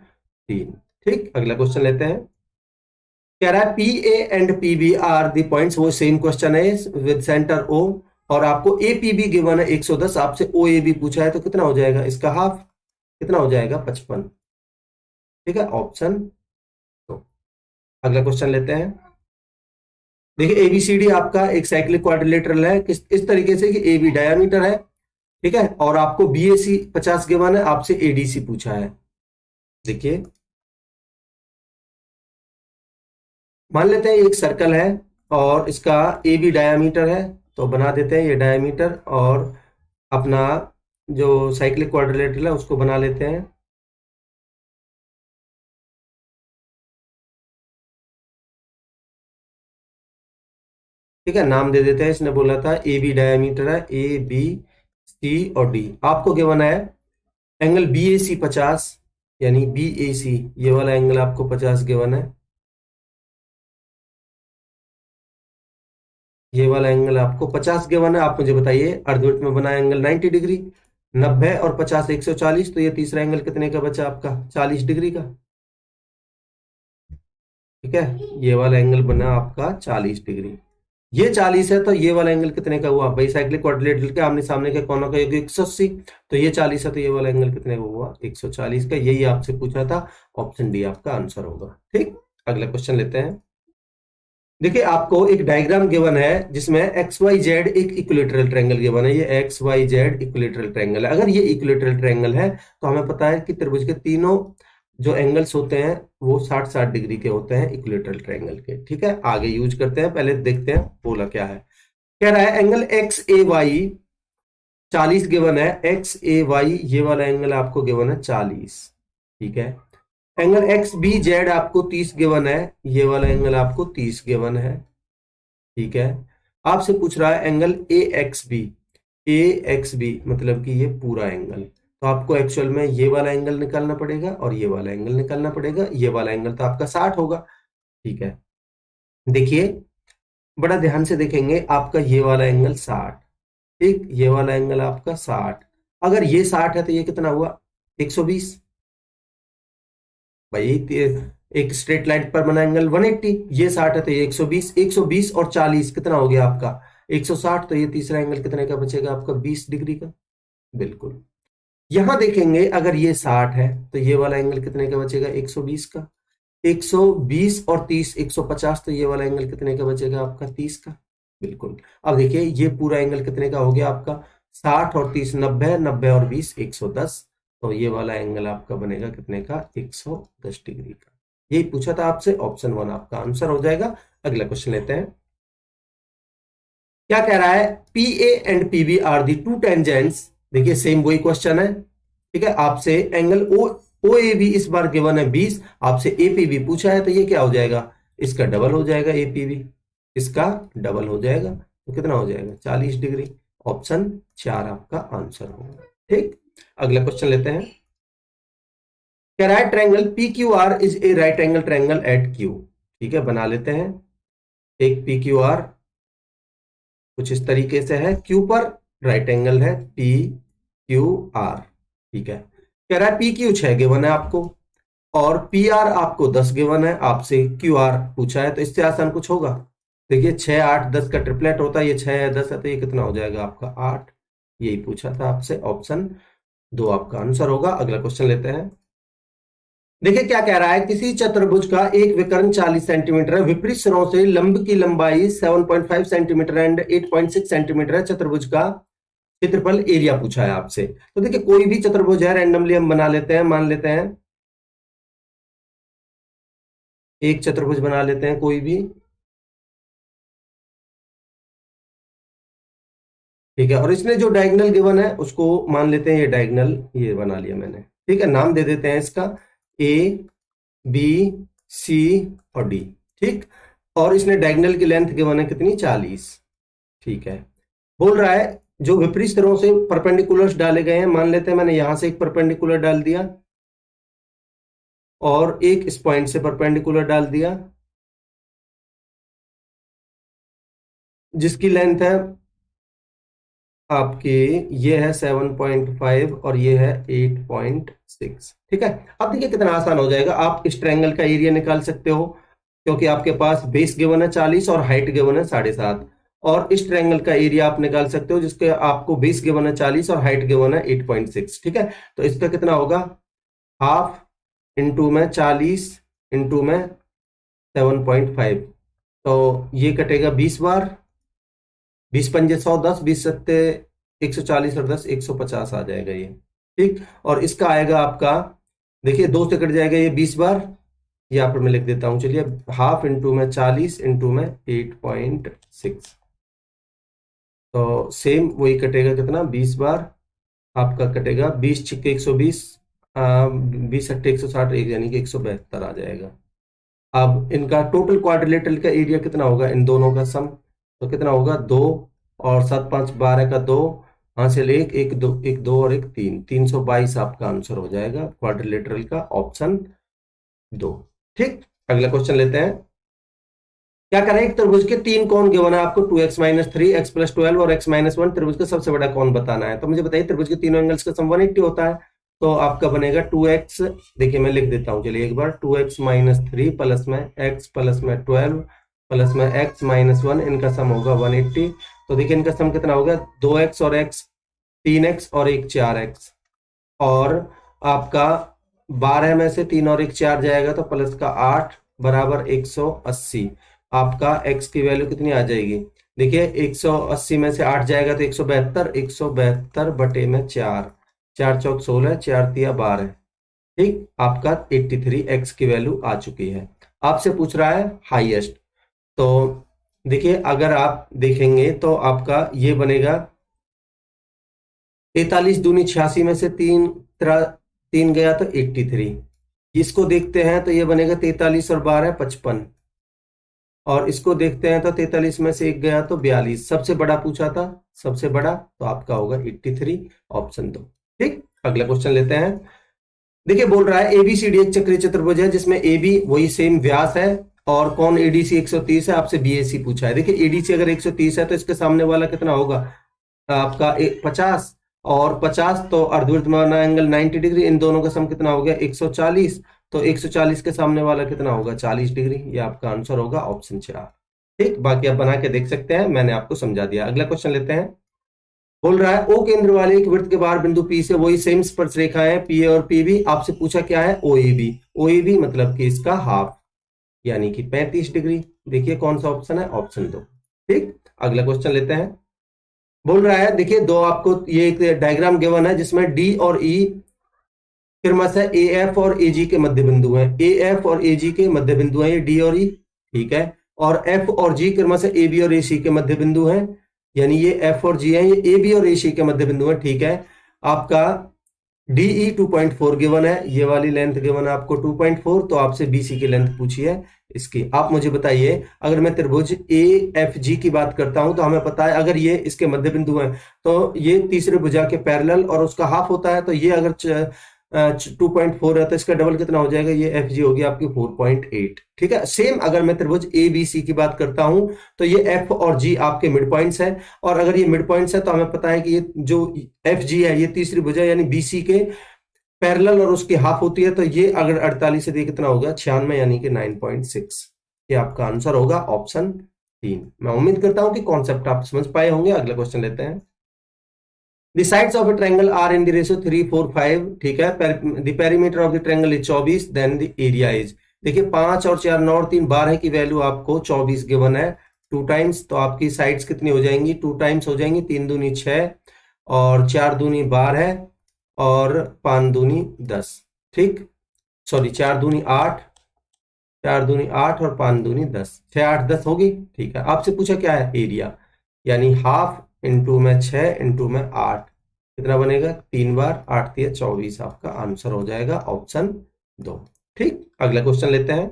3। ठीक, अगला क्वेश्चन लेते हैं। कह रहा है P A and P B are the points, वो सेम क्वेश्चन है विद सेंटर ओ, और आपको ए पी बी गिवन है 110, आपसे ओ ए बी पूछा है, तो कितना हो जाएगा इसका हाफ, कितना हो जाएगा 55। ठीक है, ऑप्शन। तो अगला क्वेश्चन लेते हैं। देखिए एबीसीडी आपका एक साइक्लिक क्वाड्रिलेटरल है, किस इस तरीके से कि ए बी डायमीटर है, ठीक है, और आपको बीएसी 50 गिवन है, आपसे एडीसी पूछा है। देखिए मान लेते हैं एक सर्कल है और इसका ए बी डायामीटर है, तो बना देते हैं ये डायामीटर, और अपना जो साइक्लिक क्वाड्रिलेटरल है उसको बना लेते हैं। ठीक है, नाम दे देते हैं, इसने बोला था ए बी डायामीटर है, ए बी सी और डी। आपको गिवन है एंगल बी ए सी 50, यानी बी ए सी ये वाला एंगल आपको 50 गिवन है, ये वाला एंगल आपको 50 गिवन है। आप मुझे बताइए अर्धवृत्त में बना एंगल 90 डिग्री, 90 और 50 140, तो ये तीसरा एंगल कितने का बचा आपका 40 डिग्री का। ठीक है, ये वाला एंगल बना आपका 40 डिग्री, ये 40 है, तो ये वाला एंगल कितने का हुआ भाई, साइक्लिक क्वाड्रिलेटरल के आमने सामने के कोनों का योग 180, तो ये 40 है, तो ये वाला एंगल कितने का हुआ 140 का। यही आपसे पूछा था, ऑप्शन डी आपका आंसर होगा। ठीक, अगला क्वेश्चन लेते हैं। देखिए आपको एक डायग्राम गिवन है जिसमें एक्स वाई जेड एक इक्विलेटरल ट्रायंगल गिवन है, ये X Y Z equilateral triangle है। अगर ये इक्विलेटरल ट्रायंगल है तो हमें पता है कि त्रिभुज के तीनों जो एंगल्स होते हैं वो 60-60 डिग्री के होते हैं इक्विलेटरल ट्रायंगल के। ठीक है, आगे यूज करते हैं, पहले देखते हैं बोला क्या है। कह रहा है एंगल एक्स ए वाई 40 गिवन है, एक्स ए वाई ये वाला एंगल आपको गिवन है 40। ठीक है, एंगल एक्स बी जेड आपको 30 गिवन है, ये वाला एंगल आपको 30 गिवन है। ठीक है, आपसे पूछ रहा है angle A X B, A X B मतलब कि ये पूरा एंगल, तो आपको एक्चुअल में ये वाला एंगल निकालना पड़ेगा और ये वाला एंगल निकालना पड़ेगा। ये वाला एंगल तो आपका 60 होगा। ठीक है, देखिए बड़ा ध्यान से देखेंगे, आपका ये वाला एंगल 60, ठीक, ये वाला एंगल आपका 60, अगर ये 60 है तो ये कितना हुआ 120 भाई, एक स्ट्रेट लाइन पर बना एंगल 180, ये 60 है तो ये 120, 120 और 40 कितना हो गया आपका 160, तो ये तीसरा एंगल कितने का बचेगा आपका 20 डिग्री का। बिल्कुल, यहां देखेंगे अगर ये 60 है तो ये वाला एंगल कितने का बचेगा 120 का, 120 और 30 150, तो ये वाला एंगल कितने का बचेगा आपका 30 का। बिल्कुल, अब देखिए ये पूरा एंगल कितने का हो गया आपका 60 और 30 90, 90 और 20 110, तो ये वाला एंगल आपका बनेगा कितने का 110 डिग्री का। यही पूछा था आपसे, ऑप्शन 1 आपका आंसर हो जाएगा। अगला क्वेश्चन लेते हैं। क्या कह रहा है, P A and P B are the two tangents. देखिए सेम वही क्वेश्चन है। ठीक है, आपसे angle O O A B इस बार गिवन है 20, आपसे ए पी बी पूछा है, तो ये क्या हो जाएगा इसका डबल हो जाएगा, ए पी बी इसका डबल हो जाएगा, तो कितना हो जाएगा 40 डिग्री। ऑप्शन 4 आपका आंसर होगा। ठीक, अगला क्वेश्चन लेते हैं। क्या रहा है, triangle P Q R is a right angle triangle eight Q. ठीक है, बना लेते हैं एक पी क्यू आर, कुछ इस तरीके से है, क्यू पर राइट एंगल है पी क्यू आर। ठीक है, कह रहा है पी क्यू 6 गिवन है आपको और पी आर आपको 10 गिवन है, आपसे क्यू आर पूछा है, तो इससे आसान कुछ होगा। देखिए 6 8 10 का ट्रिपलेट होता है, ये 6 है 10 है, तो ये कितना हो जाएगा आपका 8। यही पूछा था आपसे, ऑप्शन 2 आपका आंसर होगा। अगला क्वेश्चन लेते हैं। देखिए क्या कह रहा है, किसी चतुर्भुज का एक विकर्ण 40 सेंटीमीटर है, विपरीत सिरों से लंब की लंबाई 7.5 सेंटीमीटर एंड 8.6 सेंटीमीटर है, चतुर्भुज का क्षेत्रफल एरिया पूछा है आपसे। तो देखिए कोई भी चतुर्भुज है, रैंडमली हम बना लेते हैं, मान लेते हैं एक चतुर्भुज बना लेते हैं कोई भी। ठीक है, और इसने जो डायगोनल गिवन है उसको मान लेते हैं ये डायगोनल, ये बना लिया मैंने। ठीक है, नाम दे देते हैं इसका ए बी सी और डी। ठीक, और इसने डायगोनल की लेंथ गिवन है कितनी 40। ठीक है, बोल रहा है जो विपरीत सिरों से परपेंडिकुलर्स डाले गए हैं, मान लेते हैं मैंने यहां से एक परपेंडिकुलर डाल दिया और एक इस पॉइंट से परपेंडिकुलर डाल दिया, जिसकी लेंथ है आपकी ये है 7.5 और ये है 8.6। ठीक है, अब देखिए कितना आसान हो जाएगा, आप इस ट्रायंगल का एरिया निकाल सकते हो, क्योंकि आपके पास बेस गिवन है 40 और हाइट गिवन है 7.5, और इस ट्रायंगल का एरिया आप निकाल सकते हो जिसके आपको बेस गिवन है 40 और हाइट गिवन है 8.6। ठीक है, तो इसका कितना होगा हाफ इंटू में 40 इंटू में 7.5, तो ये कटेगा 20 बार, 20 पंजे 100, 10, 20 सत्ते 140 और 10 150 आ जाएगा ये। ठीक, और इसका आएगा आपका, देखिए 2 से कट जाएगा ये 20 बार, यहाँ पर मैं लिख देता हूं, चलिए हाफ इंटू में 40 इंटू में 8.6, तो सेम वही कटेगा, कितना 20 बार आपका कटेगा 20 छिक्के 120, 20 अट्ठे 160, यानी कि 172 आ जाएगा। अब इनका टोटल क्वाड्रिलेटरल का एरिया कितना होगा, इन दोनों का सम, तो कितना होगा 2 और 7 5 12 का 2, हासिल 1 1 2 1 2 और 1 3, 322 आपका आंसर हो जाएगा क्वाड्रिलेटरल का, ऑप्शन 2। ठीक, अगला क्वेश्चन लेते हैं। क्या करें, एक त्रिभुज के 3 कोण गिवन है आपको, 2x - 3 x + 12 और x - 1, त्रिभुज का सबसे बड़ा कोण बताना है। तो मुझे बताइए त्रिभुज के तीनों एंगल्स का सम 180 होता है, तो आपका बनेगा 2x, देखिए मैं लिख देता हूं, चलिए एक बार, 2x - 3 प्लस में x प्लस में 12 प्लस में x - 1, इनका सम होगा 180। तो देखिए इनका सम कितना होगा, 2x और x, 3x और 1 4x, और आपका 12 में से 3 और 1 4 जाएगा, तो प्लस का 8 बराबर 180। आपका x की वैल्यू कितनी आ जाएगी, देखिए 180 में से 8 जाएगा तो 172, 172 बटे में 4, 4 चौक 16, 4 तिया 12। ठीक, आपका 83 x की वैल्यू आ चुकी है। आपसे पूछ रहा है हाईएस्ट, तो देखिए अगर आप देखेंगे तो आपका ये बनेगा 43 दूनी 86 में से 3 गया तो 83। इसको देखते हैं तो ये बनेगा 43 और 12 55, और इसको देखते हैं तो 43 में से 1 गया तो 42। सबसे बड़ा पूछा था, सबसे बड़ा, तो आपका होगा 83, ऑप्शन 2। ठीक, अगला क्वेश्चन लेते हैं। देखिए बोल रहा है एबीसीडी एक चक्रीय चतुर्भुज है जिसमें एबी वही सेम व्यास है और कोण एडीसी 130 है, आपसे बीएसी पूछा है। देखिए एडीसी अगर 130 है तो इसके सामने वाला कितना होगा आपका 50, और 50 तो अर्धवृत्त में बना एंगल 90 डिग्री, इन दोनों का सम कितना हो गया 140, तो 140 के सामने वाला कितना होगा 40 डिग्री, ये आपका आंसर होगा ऑप्शन 4। ठीक, बाकी आप बना के देख सकते हैं, मैंने आपको समझा दिया। अगला क्वेश्चन लेते हैं। बोल रहा है ओ केंद्र वाले एक वृत्त के बाहर बिंदु पी से वही सेम स्पर्श रेखा है पी ए और पी बी, आपसे पूछा क्या है O A B. O A B मतलब कि इसका हाफ, यानी कि 35 डिग्री। देखिए कौन सा ऑप्शन है, ऑप्शन 2। ठीक, अगला क्वेश्चन लेते हैं। बोल रहा है देखिए दो आपको ये एक डायग्राम गिवन है जिसमें डी और ई क्रमशः ए एफ और ए जी के मध्य बिंदु हैं, ए एफ और ए जी के मध्य बिंदु हैं ये डी और ई, ठीक है, और एफ और जी क्रमशः ए बी और ए सी के मध्य बिंदु हैं, यानी ये एफ और जी है, ये ए बी और ए सी के मध्य बिंदु है। ठीक है, आपका डीई 2.4 गिवन है, ये वाली लेंथ गिवन है आपको 2.4, तो आपसे बीसी की लेंथ पूछी है इसकी। आप मुझे बताइए अगर मैं त्रिभुज ए एफ जी की बात करता हूं तो हमें पता है अगर ये इसके मध्य बिंदु है तो ये तीसरे भुजा के पैरेलल और उसका हाफ होता है, तो ये अगर 2.4 है तो इसका डबल कितना हो जाएगा, ये एफ जी होगी आपकी 4.8। ठीक है, सेम अगर मैं त्रिभुज ए बी सी की बात करता हूं तो ये एफ और जी आपके मिड पॉइंट्स है, और अगर ये मिड पॉइंट्स है तो हमें पता है कि ये जो एफ जी है ये तीसरी भुजा यानी बीसी के पैरेलल और उसकी हाफ होती है, तो ये अगर 48 से दिए कितना होगा 96, यानी कि 9.6। ये आपका आंसर होगा ऑप्शन 3। मैं उम्मीद करता हूं कि कॉन्सेप्ट आप समझ पाए होंगे। अगला क्वेश्चन लेते हैं। The sides of a triangle are in the ratio 3 4 5, ठीक है, the perimeter of the triangle is 24, then the area is, देखिए 5 और 4 9 और 3 12 की वैल्यू आपको 24 गिवन है 2 टाइम्स, तो आपकी साइड्स कितनी हो जाएंगी 2 टाइम्स हो जाएंगी, 3 दूनी 6 और 4 दूनी 12 और 5 दूनी 10। ठीक, सॉरी 4 दूनी 8, 4 दूनी 8 और 5 दूनी 10, 6 8 10 होगी। ठीक है, आपसे पूछा क्या है एरिया, यानी हाफ इंटू में 6 इंटू में 8, कितना बनेगा 3 बार 8 3 24, आपका आंसर हो जाएगा ऑप्शन 2। ठीक, अगला क्वेश्चन लेते हैं।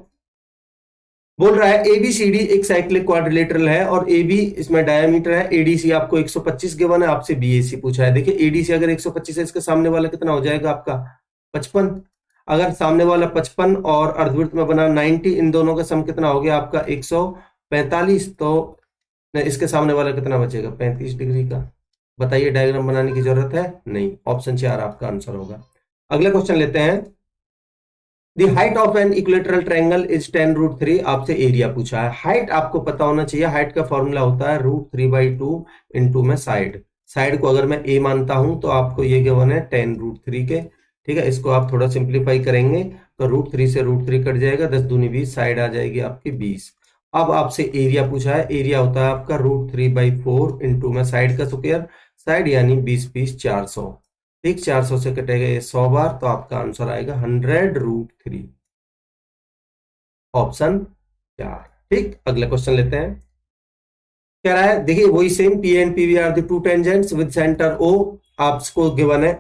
बोल रहा है एबीसीडी एक साइक्लिक क्वाड्रिलेटरल है और एबी इसमें डायमीटर है, एडीसी आपको 125 गिवन है, आपसे बीएसी पूछा है। देखिए एडीसी अगर 125 है इसके सामने वाला कितना हो जाएगा आपका 55, अगर सामने वाला 55 और अर्धवृत्त में बना 90, इन दोनों का सम कितना हो गया आपका 145, तो इसके सामने वाला कितना बचेगा 35 डिग्री का। बताइए डायग्राम बनाने की जरूरत है नहीं, ऑप्शन 4 आपका आंसर होगा। अगला क्वेश्चन लेते हैं। The height of an equilateral triangle is 10√3, आपसे एरिया पूछा है। हाइट आपको पता होना चाहिए, हाइट का फॉर्मूला होता है √3/2 इंटू में साइड। साइड को अगर मैं a मानता हूं तो आपको ये गिवन है 10√3 के। ठीक है, इसको आप थोड़ा सिंप्लीफाई करेंगे तो √3 से √3 कट जाएगा, 10 दूनी 20, साइड आ जाएगी आपकी 20, अब आपसे एरिया पूछा है, एरिया होता है आपका √3/4 इंटू में साइड का स्क्वायर, साइड यानी 20 400, ठीक, 400 से कटेगा ये 100 बार, तो आपका आंसर आएगा 100√3, ऑप्शन 4। ठीक, अगला क्वेश्चन लेते हैं। कह रहा है देखिए वही same, P and PB are the two tangents with centre O, आपको गिवन है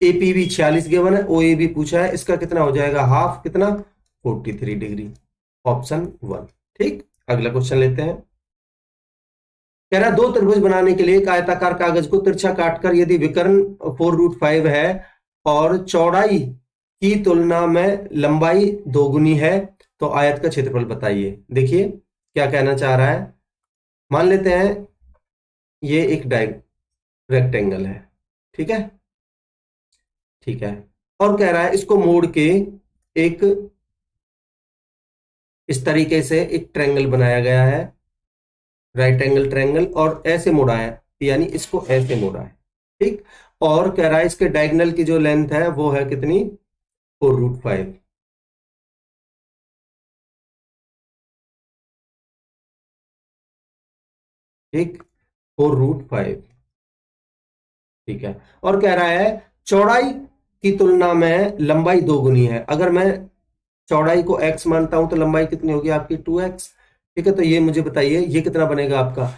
एपीवी 46 गिवन है, ओ ए भी पूछा है, इसका कितना हो जाएगा हाफ, कितना 43 डिग्री, ऑप्शन 1। ठीक, अगला क्वेश्चन लेते हैं। कह रहा है दो त्रिभुज बनाने के लिए एक आयताकार कागज को तिरछा काटकर यदि विकर्ण 4√5 है और चौड़ाई की तुलना में लंबाई दोगुनी है तो आयत का क्षेत्रफल बताइए। देखिए क्या कहना चाह रहा है, मान लेते हैं ये एक रेक्टेंगल है, ठीक है, ठीक है, और कह रहा है इसको मोड़ के एक इस तरीके से एक ट्रायंगल बनाया गया है, राइट एंगल ट्रायंगल, और ऐसे मोड़ा है, यानी इसको ऐसे मोड़ा है, ठीक, और कह रहा है इसके डायगोनल की जो लेंथ है वो है कितनी 4√5, ठीक, 4√5, ठीक है, और कह रहा है चौड़ाई की तुलना में लंबाई दोगुनी है। अगर मैं चौड़ाई को x मानता हूं तो लंबाई कितनी होगी आपकी 2x, ठीक है, तो ये मुझे बताइए ये कितना बनेगा आपका,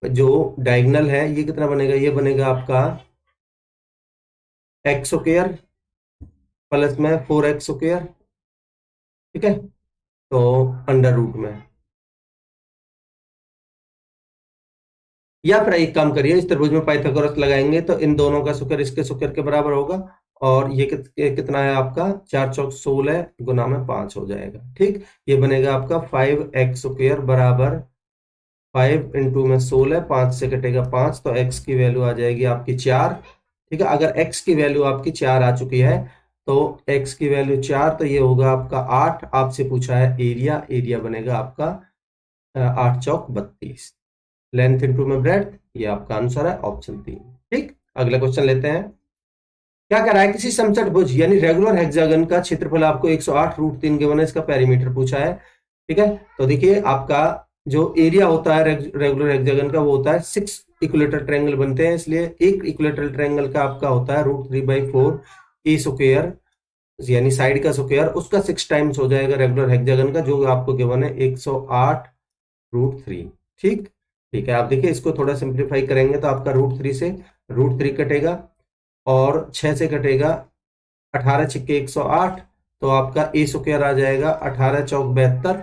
जो डायगोनल है ये कितना बनेगा, ये बनेगा आपका x स्क्वायर प्लस में 4x स्क्वायर, ठीक है, तो अंडर रूट में, या फिर एक काम करिए इस त्रिभुज में पाइथागोरस लगाएंगे तो इन दोनों का स्क्वायर इसके स्क्वायर के बराबर होगा, और ये कितना है आपका 4 चौक 16 गुना में 5 हो जाएगा, ठीक, ये बनेगा आपका 5x स्क्वायर बराबर 5 इंटू में 16, 5 से कटेगा 5, तो x की वैल्यू आ जाएगी आपकी 4, ठीक है, अगर x की वैल्यू आपकी 4 आ चुकी है तो x की वैल्यू 4, तो ये होगा आपका 8। आपसे पूछा है एरिया, एरिया बनेगा आपका 8 चौक 32, लेंथ इंटू में ब्रेड्थ, ये आपका आंसर है ऑप्शन 3। ठीक, अगला क्वेश्चन लेते हैं। क्या कह रहा है किसी समचतुर्भुज यानी रेगुलर हेक्सागन का क्षेत्रफल आपको 108√3 गिवन है, इसका पेरीमीटर पूछा है, ठीक है, तो देखिए आपका जो एरिया होता है रेगुलर हेक्सागन का वो होता है 6 इक्विलेटरल ट्रायंगल बनते हैं, इसलिए एक इक्विलेटरल ट्रायंगल का आपका होता है √3/4 ए स्क्वायर, यानी साइड का स्क्वायर, उसका 6 टाइम्स हो जाएगा रेगुलर हेक्सागन का, जो आपको गिवन है 108√3। ठीक, ठीक है, आप देखिए इसको थोड़ा सिंप्लीफाई करेंगे तो आपका √3 से √3 कटेगा और 6 से कटेगा 18 छिक्के 108, तो आपका ए स्क्वायर आ जाएगा 18 चौक 72,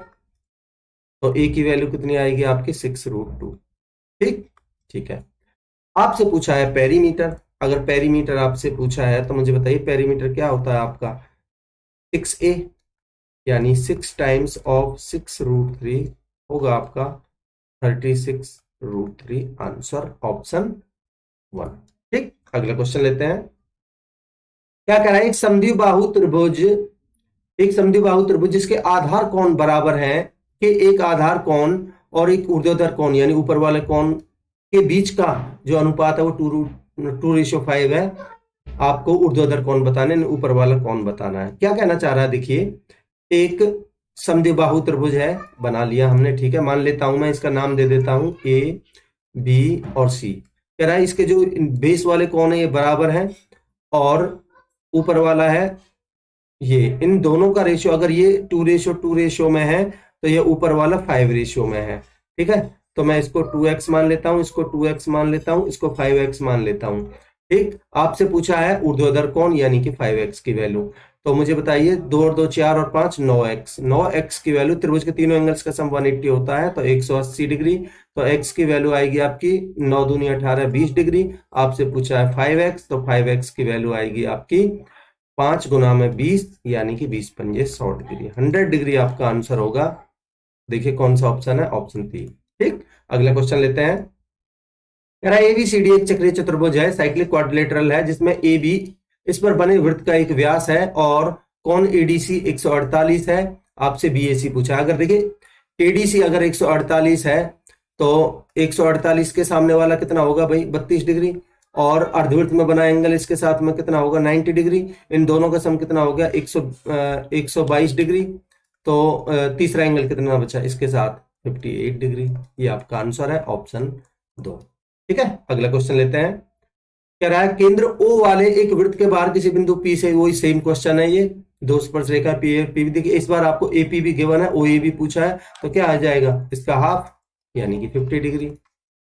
तो ए की वैल्यू कितनी आएगी आपकी 6√2। ठीक, ठीक है, आपसे पूछा है पेरीमीटर, अगर पेरीमीटर आपसे पूछा है तो मुझे बताइए पेरीमीटर क्या होता है आपका 6a, यानी 6 टाइम्स ऑफ 6√3 होगा आपका 36√3, आंसर ऑप्शन 1। ठीक, अगला क्वेश्चन लेते हैं। क्या कह रहा है एक समद्विबाहु त्रिभुज, एक समद्विबाहु त्रिभुज जिसके आधार कोण बराबर है कि एक आधार कोण और एक ऊर्ध्वाधर कोण यानी ऊपर वाले कोण के बीच का जो अनुपात है वो 2:5 है, आपको ऊर्ध्वाधर कोण बताने, ऊपर वाला कोण बताना है। क्या कहना चाह रहा है, देखिए एक समद्विबाहु त्रिभुज है, बना लिया हमने, ठीक है, मान लेता हूं मैं इसका नाम दे देता हूं ए बी और सी। कह रहा है इसके जो बेस वाले कोण है ये बराबर है और ऊपर वाला है ये, इन दोनों का रेशियो अगर ये 2:2 रेशियो में है तो ये ऊपर वाला 5 रेशियो में है, ठीक है, तो मैं इसको 2x मान लेता हूं, इसको 2x मान लेता हूं, इसको 5x मान लेता हूं। ठीक, आपसे पूछा है ऊर्ध्वाधर कोण यानी कि 5x की वैल्यू, तो मुझे बताइए 2 और 2 4 और 5 9x, 9x की वैल्यू, त्रिभुज के तीनों एंगल्स का सम 180 होता है तो 180 डिग्री, तो x की वैल्यू आएगी आपकी 9 दूनी 18 20 डिग्री। आपसे पूछा है 5x, तो 5x की वैल्यू आएगी आपकी 5 गुना में 20 यानी कि 20 पंजे 100 डिग्री, 100 डिग्री आपका आंसर होगा। देखिए कौन सा ऑप्शन है, ऑप्शन 3। ठीक, अगला क्वेश्चन लेते हैं। कह रहा है एबीसीडी एक चक्रीय चतुर्भुज है, साइक्लिक क्वाड्रिलेटरल है, जिसमें ए बी इस पर बने वृत्त का एक व्यास है और कोण एडीसी 148 है। आपसे बीएसी पूछा है। अगर देखिए एडीसी अगर 148 है तो 148 के सामने वाला कितना होगा भाई 32 डिग्री, और अर्धवृत्त में बना एंगल इसके साथ में कितना होगा 90 डिग्री, इन दोनों का सम कितना हो गया 122 डिग्री। तो तीसरा एंगल कितना बचा इसके साथ 58 डिग्री। ये आपका आंसर है ऑप्शन 2। ठीक है, अगला क्वेश्चन लेते हैं। कह रहा है केंद्र ओ वाले एक वृत्त के बाहर किसी बिंदु पी से, वही सेम क्वेश्चन है ये, दो स्पर्श रेखा पी पी भी। देखिए इस बार आपको एपी भी गिवन है, ओए भी पूछा है, तो क्या आ जाएगा इसका हाफ यानी कि 50 डिग्री,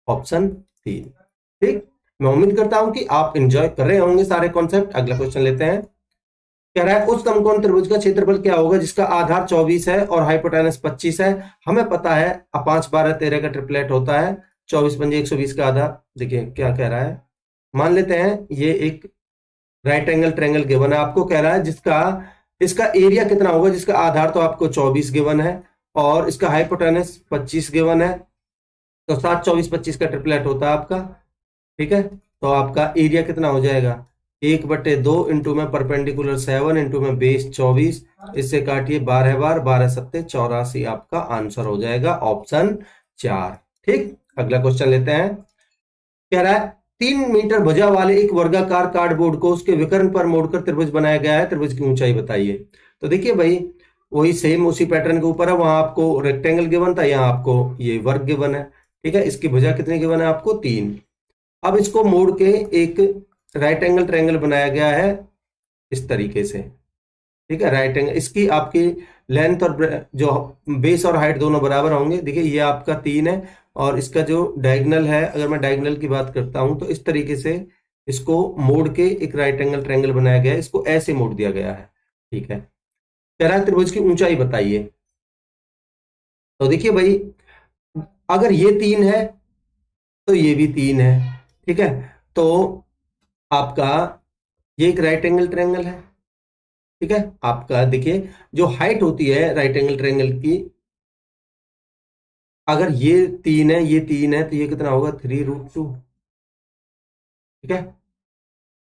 ऑप्शन 3। ठीक, मैं उम्मीद करता हूं कि आप एंजॉय कर रहे होंगे सारे कॉन्सेप्ट। अगला क्वेश्चन लेते हैं। कह रहा है उस समकोण त्रिभुज का क्षेत्रफल क्या होगा जिसका आधार 24 है और हाइपोटेनस 25 है। हमें पता है 5 12 13 का ट्रिपलेट होता है, 24 पंजे 120 का आधार। देखिए क्या कह रहा है, मान लेते हैं ये एक राइट एंगल ट्रायंगल गिवन है, आपको कह रहा है जिसका इसका एरिया कितना होगा, जिसका आधार तो आपको 24 गिवन है और इसका हाइपोटेनस 25 गिवन है, तो 7 24 25 का ट्रिपलेट होता है आपका। ठीक है, तो आपका एरिया कितना हो जाएगा 1/2 इंटू में परपेंडिकुलर 7 इंटू में बेस 24, इससे काटिए 12 बार 12 सत्ते 84, आपका आंसर हो जाएगा ऑप्शन 4। ठीक, अगला क्वेश्चन लेते हैं। कह रहा है 3 मीटर भुजा वाले एक वर्गाकार कार्डबोर्ड को उसके विकर्ण पर मोड़कर त्रिभुज बनाया गया है, त्रिभुज की ऊंचाई बताइए। तो देखिए भाई वही सेम उसी पैटर्न के ऊपर है, वहां आपको रेक्टेंगल गिवन था, यहाँ आपको ये वर्ग गिवन है। ठीक है, इसकी भुजा कितनी गिवन है आपको 3। अब इसको मोड़ के एक राइट एंगल ट्रायंगल बनाया गया है इस तरीके से। ठीक है, राइट एंगल, इसकी आपकी लेंथ और जो बेस और हाइट दोनों बराबर होंगे। देखिए ये आपका 3 है और इसका जो डायगोनल है, अगर मैं डायगोनल की बात करता हूं तो इस तरीके से इसको मोड़ के एक राइट एंगल ट्रायंगल बनाया गया है, इसको ऐसे मोड़ दिया गया है। ठीक है, कह रहा है त्रिभुज की ऊंचाई बताइए। तो देखिए भाई अगर ये 3 है तो ये भी 3 है। ठीक है, तो आपका ये एक राइट एंगल ट्रायंगल है। ठीक है, आपका देखिए जो हाइट होती है राइट एंगल ट्रायंगल की, अगर ये 3 है ये 3 है तो ये कितना होगा 3√2। ठीक है,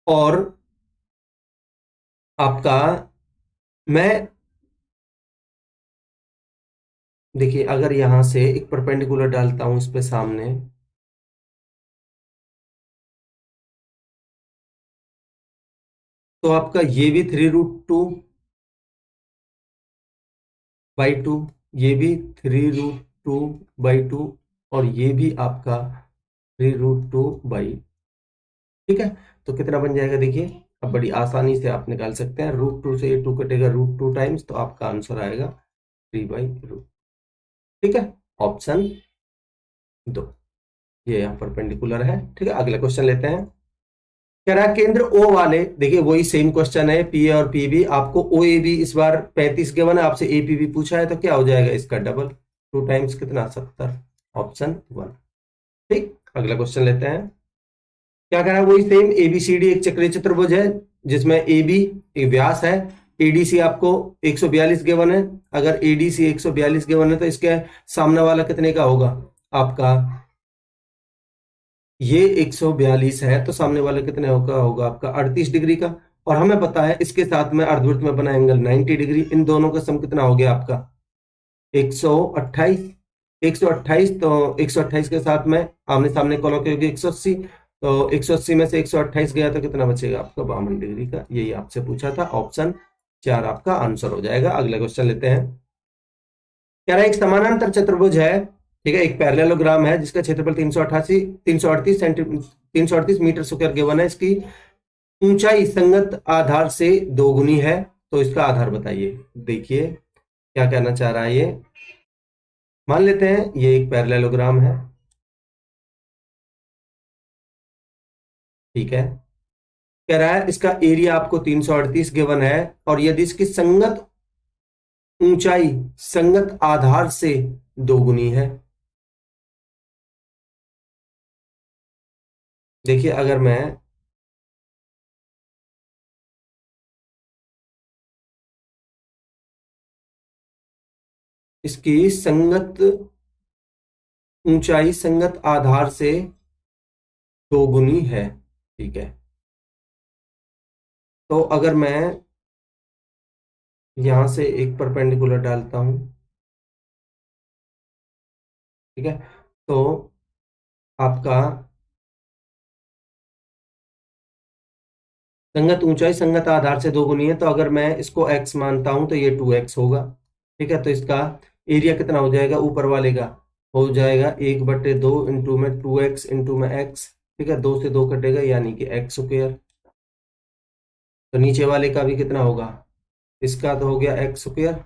और आपका मैं देखिए अगर यहां से एक परपेंडिकुलर डालता हूं इस पे सामने, तो आपका ये भी 3√2/2, ये भी 3√2/2 और ये भी आपका 3√2/। ठीक है, तो कितना बन जाएगा देखिए, अब बड़ी आसानी से आप निकाल सकते हैं, √2 से ये 2 कटेगा √2 टाइम्स, तो आपका आंसर आएगा 3/√। ठीक है, ऑप्शन 2 ये यहाँ परपेंडिकुलर है। ठीक है, अगला क्वेश्चन लेते हैं। कह रहा है केंद्र ओ वाले, देखिए वही सेम क्वेश्चन है, पी और पी भी, आपको ओ ए बी इस बार 35 गिवन है, आपसे ए पी भी पूछा है, तो क्या हो जाएगा इसका डबल, 2 टाइम्स कितना 70, ऑप्शन 1। ठीक, अगला क्वेश्चन लेते हैं। क्या कह रहा है वही सेम एबीसीडी एक चक्रीय चतुर्भुज है जिसमें ए बी एक व्यास है, एडीसी आपको 142 गिवन है। अगर एडीसी 142 गिवन है तो इसके सामने वाला कितने का होगा आपका, ये 142 है तो सामने वाला कितने होगा होगा आपका 38 डिग्री का। और हमें पता है इसके साथ में अर्धवृत्त में बना एंगल 90 डिग्री, इन दोनों का सम कितना हो गया आपका 128। 128, तो 128 के साथ में आमने सामने कॉलों होगी 180, तो 180 में से 128 गया तो कितना बचेगा आपका 52 डिग्री का। यही आपसे पूछा था, ऑप्शन 4 आपका आंसर हो जाएगा। अगला क्वेश्चन लेते हैं। कह रहा है एक समानांतर चतुर्भुज है, ठीक है, एक पैरेललोग्राम है जिसका क्षेत्रफल 338 मीटर स्क्वायर गिवन है, इसकी ऊंचाई संगत आधार से दोगुनी है, तो इसका आधार बताइए। देखिए क्या कहना चाह रहा है ये, मान लेते हैं ये एक पैरेललोग्राम है। ठीक है, कह रहा है इसका एरिया आपको 338 गिवन है और यदि इसकी संगत ऊंचाई संगत आधार से दोगुनी है। देखिए अगर मैं इसकी संगत ऊंचाई संगत आधार से दोगुनी है, ठीक है, तो अगर मैं यहां से एक परपेंडिकुलर डालता हूं, ठीक है, तो आपका संगत ऊंचाई संगत आधार से दोगुनी है, तो अगर मैं इसको x मानता हूं तो ये 2x होगा। ठीक है, तो इसका एरिया कितना हो जाएगा, ऊपर वाले का हो जाएगा 1/2 इंटू में 2x इंटू में x। ठीक है, 2 से 2 कटेगा यानी कि x स्क्वायर। तो नीचे वाले का भी कितना होगा, इसका तो हो गया एक्स स्क्वायर,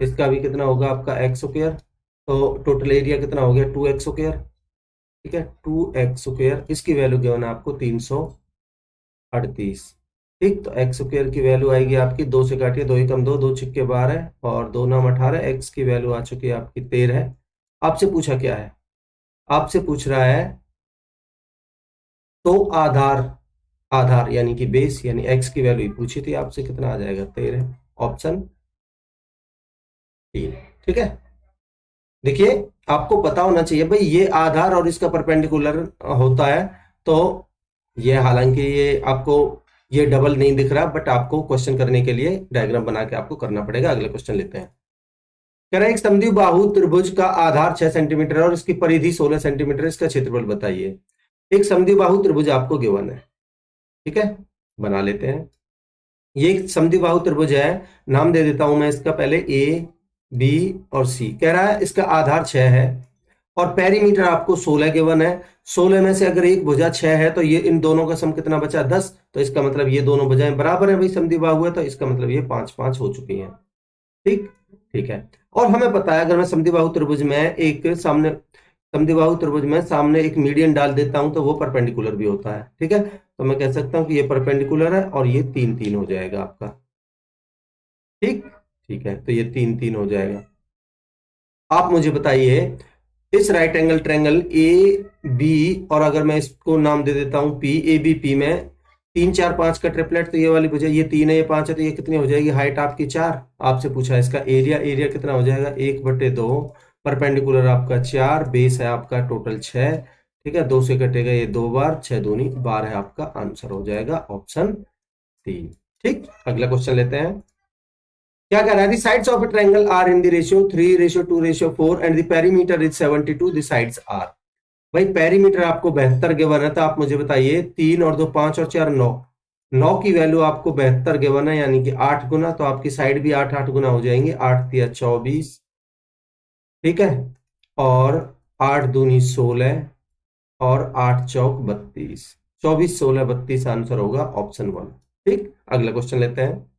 इसका भी कितना होगा आपका एक्स स्क्वायर। तो टोटल एरिया कितना हो गया 2x स्क्वायर। ठीक है, 2x स्क्वायर, इसकी वैल्यू गिवन है आपको 338। ठीक, तो एक्स स्क्वायर की वैल्यू आएगी आपकी, 2 से काटिए, 2 ही कम 2, 2 छिक्के 12 और 2 नाम 18, एक्स की वैल्यू आ चुकी है आपकी 13। आपसे पूछा क्या है, आपसे पूछ रहा है तो आधार, आधार यानी कि बेस यानी एक्स की वैल्यू पूछी थी आपसे, कितना आ जाएगा 13, ऑप्शन 3। ठीक है, देखिए आपको पता होना चाहिए भाई ये आधार और इसका परपेंडिकुलर होता है। तो ये हालांकि ये आपको ये डबल नहीं दिख रहा, बट आपको क्वेश्चन करने के लिए डायग्राम बना के आपको करना पड़ेगा। अगले क्वेश्चन लेते हैं। कह रहा है एक समद्विबाहु त्रिभुज का आधार 6 सेंटीमीटर है और इसकी परिधि 16 सेंटीमीटर, इसका क्षेत्रफल बताइए। एक समद्विबाहु त्रिभुज आपको गिवन है। ठीक है, बना लेते हैं। ये एक समद्विबाहु त्रिभुज है, नाम दे देता हूं मैं इसका पहले, ए बी और सी। कह रहा है इसका आधार 6 है और पेरीमीटर आपको 16 गिवन है। 16 में से अगर एक भुजा 6 है तो ये इन दोनों का सम कितना बचा 10, तो इसका मतलब ये दोनों भुजाएं बराबर है भाई, समद्विबाहु है, तो इसका मतलब ये 5-5 हो चुकी हैं। ठीक, ठीक है। और हमें पता है अगर मैं समद्विबाहु त्रिभुज में एक सामने, समद्विबाहु त्रिभुज में सामने एक मीडियन डाल देता हूं तो वो परपेंडिकुलर भी होता है। ठीक है, तो मैं कह सकता हूं कि ये परपेंडिकुलर है और ये 3-3 हो जाएगा आपका। ठीक, ठीक है, तो ये 3-3 हो जाएगा। आप मुझे बताइए इस right angle triangle A B, और अगर मैं इसको नाम दे देता हूं पी, ए बी पी में 3-4-5 का ट्रिपलेट, तो ये वाली भुजा ये 3 है ये 5 है, तो ये कितनी हो जाएगी हाइट आपकी 4। आपसे पूछा है इसका एरिया, एरिया कितना हो जाएगा 1/2, परपेंडिकुलर आपका 4, बेस है आपका टोटल 6। ठीक है, 2 से कटेगा ये 2 बार, 6 दूनी 12 है आपका आंसर हो जाएगा ऑप्शन 3। ठीक, अगला क्वेश्चन लेते हैं। क्या कह रहा है, sides of a triangle are in the ratio 3:2:4 and the perimeter is 72, the sides are. भाई पेरीमीटर आपको 72 गिवन है, तो आप मुझे बताइए 3 और 2 5 और 4 9, 9 की वैल्यू आपको 72 गिवन है यानी कि 8 गुना, तो आपकी साइड भी 8-8 गुना हो जाएंगे, 8 × 24। ठीक है, और 8 दूनी 16 और 8 चौक 32, 24 16 32 आंसर होगा ऑप्शन 1। ठीक, अगला क्वेश्चन लेते हैं।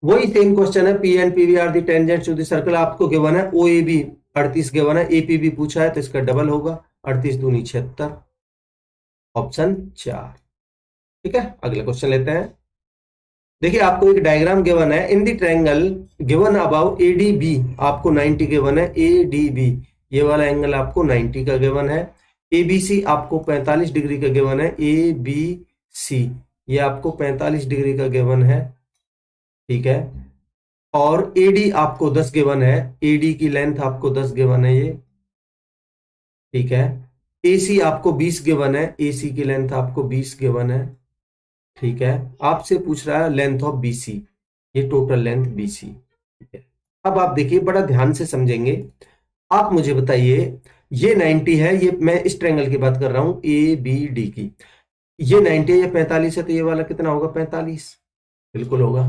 वही सेम क्वेश्चन है, P and P B are the tangents to the circle, आपको गिवन है ओ ए बी 38 गिवन है, ए पी बी पूछा है तो इसका डबल होगा, 38 दूनी 76, ऑप्शन 4। ठीक है, अगला क्वेश्चन लेते हैं। देखिए आपको एक डायग्राम गिवन है, in the triangle given about A D B, आपको 90 गिवन है, ए डी बी ये वाला एंगल आपको 90 का गिवन है, ए बी सी आपको 45 डिग्री का गिवन है, ए बी सी ये आपको 45 डिग्री का गिवन है। ठीक है, और एडी आपको 10 गिवन है, एडी की लेंथ आपको 10 गिवन है ये। ठीक है, एसी आपको 20 गिवन है, एसी की लेंथ आपको 20 गिवन है। ठीक है, आपसे पूछ रहा है लेंथ ऑफ बीसी, ये टोटल लेंथ बीसी। ठीक है, अब आप देखिए बड़ा ध्यान से समझेंगे। आप मुझे बताइए ये 90 है, ये मैं इस ट्रायंगल की बात कर रहा हूं ए बी डी की, ये 90 है, ये 45 है, तो ये वाला कितना होगा 45, बिल्कुल होगा।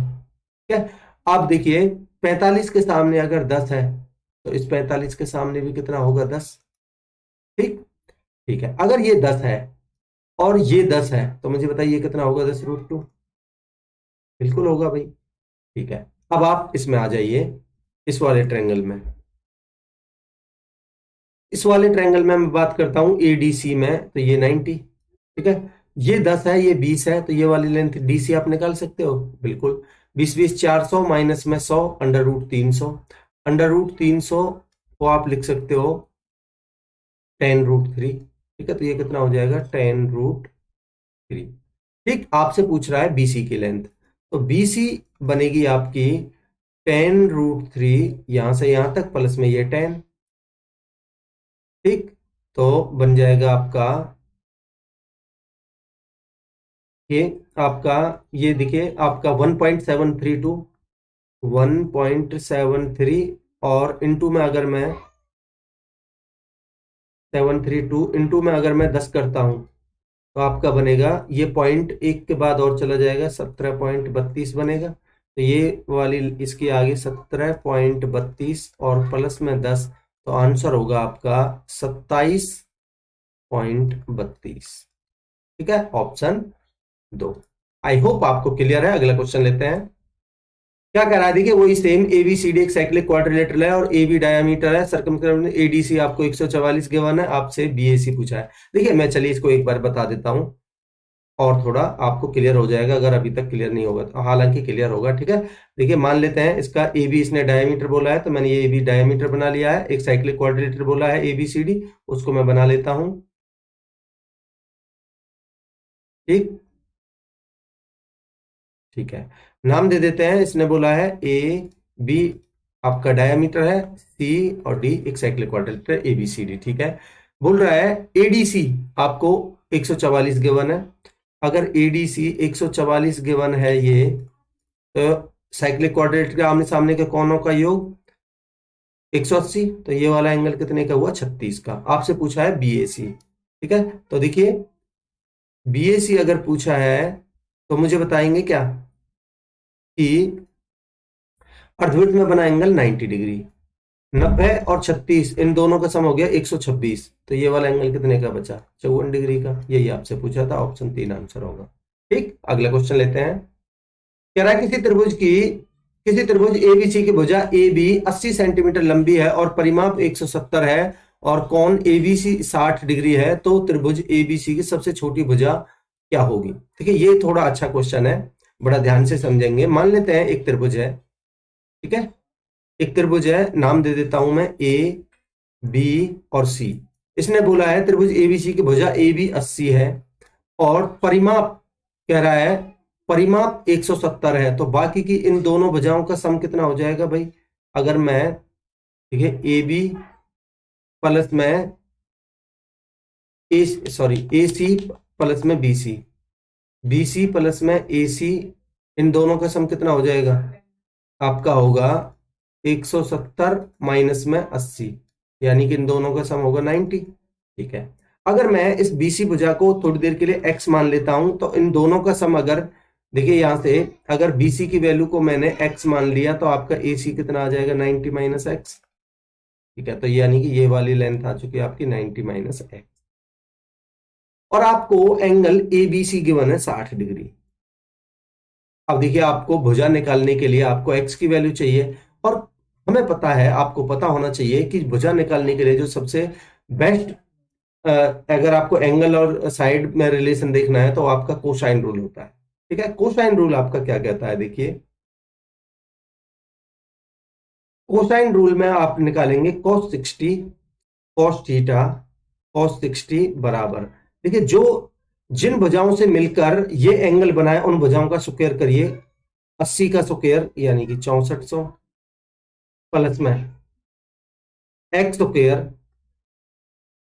ठीक है, आप देखिए 45 के सामने अगर 10 है तो इस 45 के सामने भी कितना होगा 10। ठीक, ठीक है, अगर ये 10 है और ये 10 है तो मुझे बताइए कितना होगा 10√2, बिल्कुल होगा भाई। ठीक है, अब आप इसमें आ जाइए, इस वाले ट्रायंगल में, इस वाले ट्रायंगल में मैं बात करता हूं एडीसी में, तो ये 90। ठीक है, ये 10 है ये 20 है, तो ये वाली लेंथ डीसी आप निकाल सकते हो, बिल्कुल। 20 400 माइनस में 100 √300, √300 को आप लिख सकते हो 10√3। ठीक है, तो ये कितना हो जाएगा 10√3। ठीक, आपसे पूछ रहा है बीसी की लेंथ, तो बीसी बनेगी आपकी 10√3 यहां से यहां तक प्लस में ये 10। ठीक, तो बन जाएगा आपका ये, आपका ये देखिए आपका 1.732, 1.73 और इंटू में अगर मैं 732 इंटू में अगर मैं 10 करता हूं तो आपका बनेगा ये पॉइंट एक के बाद और चला जाएगा 17.32 बनेगा। तो ये वाली इसकी आगे 17.32 और प्लस में 10, तो आंसर होगा आपका 27.32। ठीक है, ऑप्शन 2। आई होप आपको क्लियर है। अगला क्वेश्चन लेते हैं। क्या कह रहा है, देखिए वही सेम एबीसीडी एक साइक्लिक क्वाड्रिलेटरल है और एबी डायमीटर है, सर्कमफ्रेंस एडीसी आपको 144 गिवन है, आपसे बीएसी पूछा है। देखिए मैं चलिए इसको एक बार बता देता हूं और थोड़ा आपको क्लियर हो जाएगा अगर अभी तक क्लियर नहीं होगा तो, हालांकि क्लियर होगा। ठीक है, देखिए मान लेते हैं इसका एबी इसने डायमीटर बोला है, तो मैंने ये एबी डायमीटर बना लिया है। एक साइक्लिक क्वाड्रिलेटरल बोला है एबीसीडी, उसको मैं बना लेता हूं। ठीक, ठीक है, नाम दे देते हैं। इसने बोला है ए बी आपका डायमीटर है, सी और डी एक साइक्लिक क्वाड्रिलेटरल एबीसीडी। ठीक है, बोल रहा है एडीसी आपको 144 गिवन है। अगर एडीसी 144 गिवन है ये, तो साइक्लिक क्वाड्रिलेटरल के आमने सामने के कोणों का योग 180, तो ये वाला एंगल कितने का हुआ, 36 का। आपसे पूछा है बीएसी। ठीक है, तो देखिए बीएसी अगर पूछा है तो मुझे बताएंगे क्या कि अर्धवृत्त में बना एंगल 90 डिग्री, 90 और 36 इन दोनों का सम हो गया 126, तो ये वाला एंगल कितने का बचा, 54 डिग्री का। यही आपसे पूछा था, ऑप्शन 3 आंसर होगा। ठीक, अगला क्वेश्चन लेते हैं। कह रहा है किसी त्रिभुज एबीसी की भुजा ए बी 80 सेंटीमीटर लंबी है और परिमाप 170 है और कोण एबीसी 60 डिग्री है, तो त्रिभुज एबीसी की सबसे छोटी भुजा क्या होगी। देखिए ये थोड़ा अच्छा क्वेश्चन है, बड़ा ध्यान से समझेंगे। मान लेते हैं एक त्रिभुज है, ठीक है, एक त्रिभुज है, नाम दे देता हूं मैं ए बी और सी। इसने बोला है त्रिभुज एबीसी की भुजा ए बी 80 है और परिमाप कह रहा है परिमाप 170 है, तो बाकी की इन दोनों भुजाओं का सम कितना हो जाएगा भाई। अगर मैं, ठीक है, ए बी प्लस में ए सी प्लस में बी सी प्लस में ए सी, इन दोनों का सम कितना हो जाएगा, आपका होगा 170 माइनस में 80, यानी कि इन दोनों का सम होगा 90। ठीक है, अगर मैं इस बीसी भुजा को थोड़ी देर के लिए x मान लेता हूं, तो इन दोनों का सम अगर देखिए यहां से अगर बीसी की वैल्यू को मैंने x मान लिया तो आपका एसी कितना आ जाएगा, 90 माइनस एक्स। ठीक है, तो यानी कि ये वाली लेंथ आ चुकी है आपकी 90 माइनस एक्स, और आपको angle A B C given है 60 डिग्री। अब देखिए आपको भुजा निकालने के लिए आपको x की वैल्यू चाहिए, और हमें पता है, आपको पता होना चाहिए कि भुजा निकालने के लिए जो सबसे बेस्ट, अगर आपको एंगल और साइड में रिलेशन देखना है तो आपका कोसाइन रूल होता है। ठीक है, कोसाइन रूल आपका क्या कहता है, देखिए कोसाइन रूल में आप निकालेंगे cos 60 cos थीटा cos 60 बराबर, देखिए जो जिन भुजाओं से मिलकर ये एंगल बनाए उन भुजाओं का स्क्वायर करिए, 80 का स्क्वायर यानी कि 6400 प्लस में एक्स स्क्वायर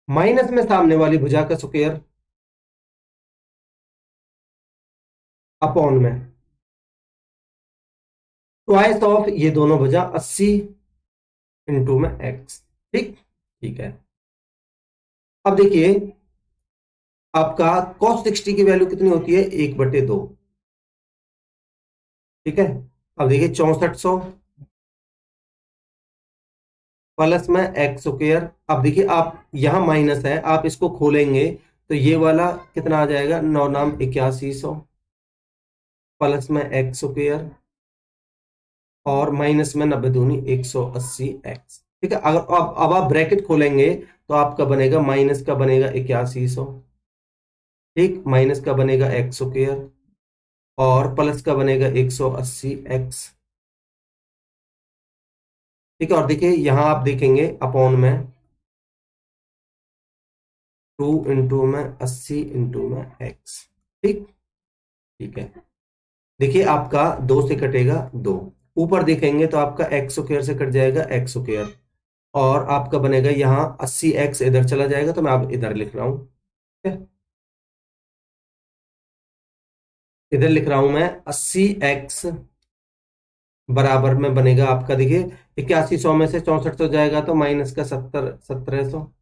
माइनस में सामने वाली भुजा का स्क्वायर अपॉन में ट्वाइस ऑफ ये दोनों भुजा 80 इंटू में एक्स। ठीक, ठीक है, अब देखिए आपका cos 60 की वैल्यू कितनी होती है, 1/2। ठीक है, अब देखिए 6400 प्लस में एक्स स्क्वायर, अब देखिए आप यहां माइनस है, आप इसको खोलेंगे तो ये वाला कितना आ जाएगा, 9 नाम 8100 प्लस में एक्स स्क्वायर और माइनस में 90 दूनी 180 एक्स। ठीक है, अगर अब आप ब्रैकेट खोलेंगे तो आपका बनेगा माइनस का बनेगा 8100, ठीक, माइनस का बनेगा एक्स स्क्वायर और प्लस का बनेगा 180 एक्स। ठीक है, और देखिए यहां आप देखेंगे अपॉन में 2 इंटू में 80 इंटू में एक्स। ठीक, ठीक है, देखिए आपका 2 से कटेगा 2, ऊपर देखेंगे तो आपका एक्स स्क्वायर से कट जाएगा एक्स स्क्वायर और आपका बनेगा यहाँ 80 एक्स इधर चला जाएगा, तो मैं आप इधर लिख रहा हूं, ठीक है, इधर लिख रहा हूं मैं 80 एक्स बराबर में बनेगा आपका, देखिए 8100 में से 6400 जाएगा तो माइनस का 1700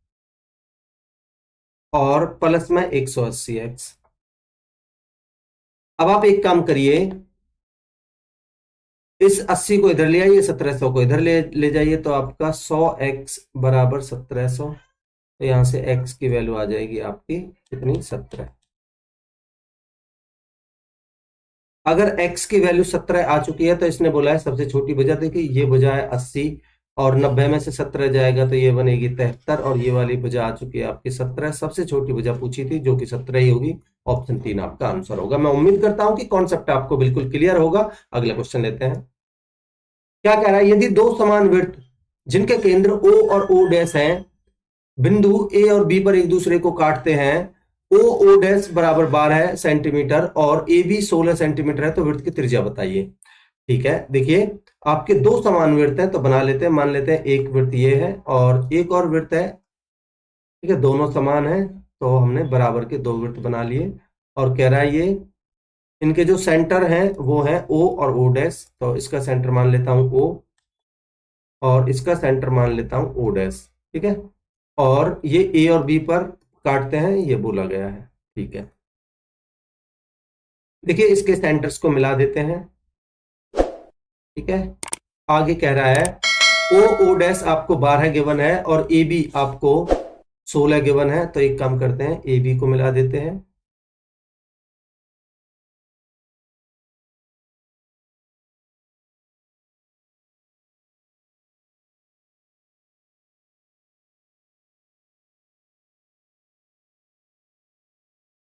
और प्लस में 180 एक्स। अब आप एक काम करिए, इस 80 को इधर ले आइए, 1700 को इधर ले जाइए, तो आपका 100x बराबर 1700। तो यहां से x की वैल्यू आ जाएगी आपकी कितनी, 17। अगर x की वैल्यू 17 आ चुकी है तो इसने बोला है सबसे छोटी भुजा। देखिए ये भुजा है 80 और 90 में से 17 जाएगा तो ये बनेगी 73, और ये वाली भुजा आ चुकी है आपकी 17। सबसे छोटी भुजा पूछी थी जो कि 17 ही होगी। ऑप्शन 3 आपका आंसर होगा। मैं उम्मीद करता हूं कि कॉन्सेप्ट आपको बिल्कुल क्लियर होगा। अगला क्वेश्चन लेते हैं। क्या कह रहा है, यदि दो समान वृत्त जिनके केंद्र O और O डैश हैं, बिंदु A और B पर एक दूसरे को काटते हैं, O डैश बराबर 12 सेंटीमीटर और AB 16 सेंटीमीटर है, तो वृत्त की त्रिज्या बताइए। ठीक है, देखिए आपके दो समान वृत्त हैं तो बना लेते हैं। मान लेते हैं एक वृत्त ये है और एक और वृत्त है। ठीक है, दोनों समान है तो हमने बराबर के दो वृत्त बना लिए। और कह रहा है ये इनके जो सेंटर हैं वो है O और O डैश, तो इसका सेंटर मान लेता हूं O और इसका सेंटर मान लेता हूं O डैश। ठीक है, और ये A और B पर काटते हैं, ये बोला गया है। ठीक है, देखिए इसके सेंटर्स को मिला देते हैं। ठीक है, आगे कह रहा है O डैश आपको 12 गिवन है और AB आपको 16 गिवन है, तो एक काम करते हैं AB को मिला देते हैं।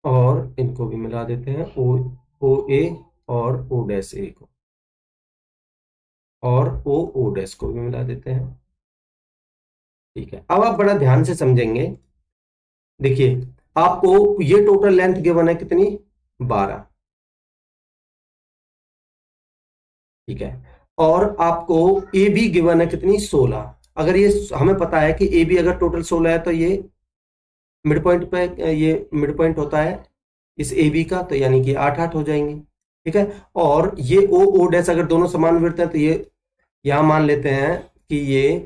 और इनको भी मिला देते हैं, O A और O डैश A को, और O डैश को भी मिला देते हैं। ठीक है, अब आप बड़ा ध्यान से समझेंगे। देखिए आपको ये टोटल लेंथ गिवन है कितनी, 12। ठीक है, और आपको ए बी गिवन है कितनी, 16। अगर ये हमें पता है कि ए बी अगर टोटल 16 है तो ये मिड पॉइंट पे, ये मिड पॉइंट होता है इस ए बी का, तो यानी कि 8 8 हो जाएंगे। ठीक है, और ये ओ डैश अगर दोनों समान वृत्त हैं तो ये यहां मान लेते हैं कि ये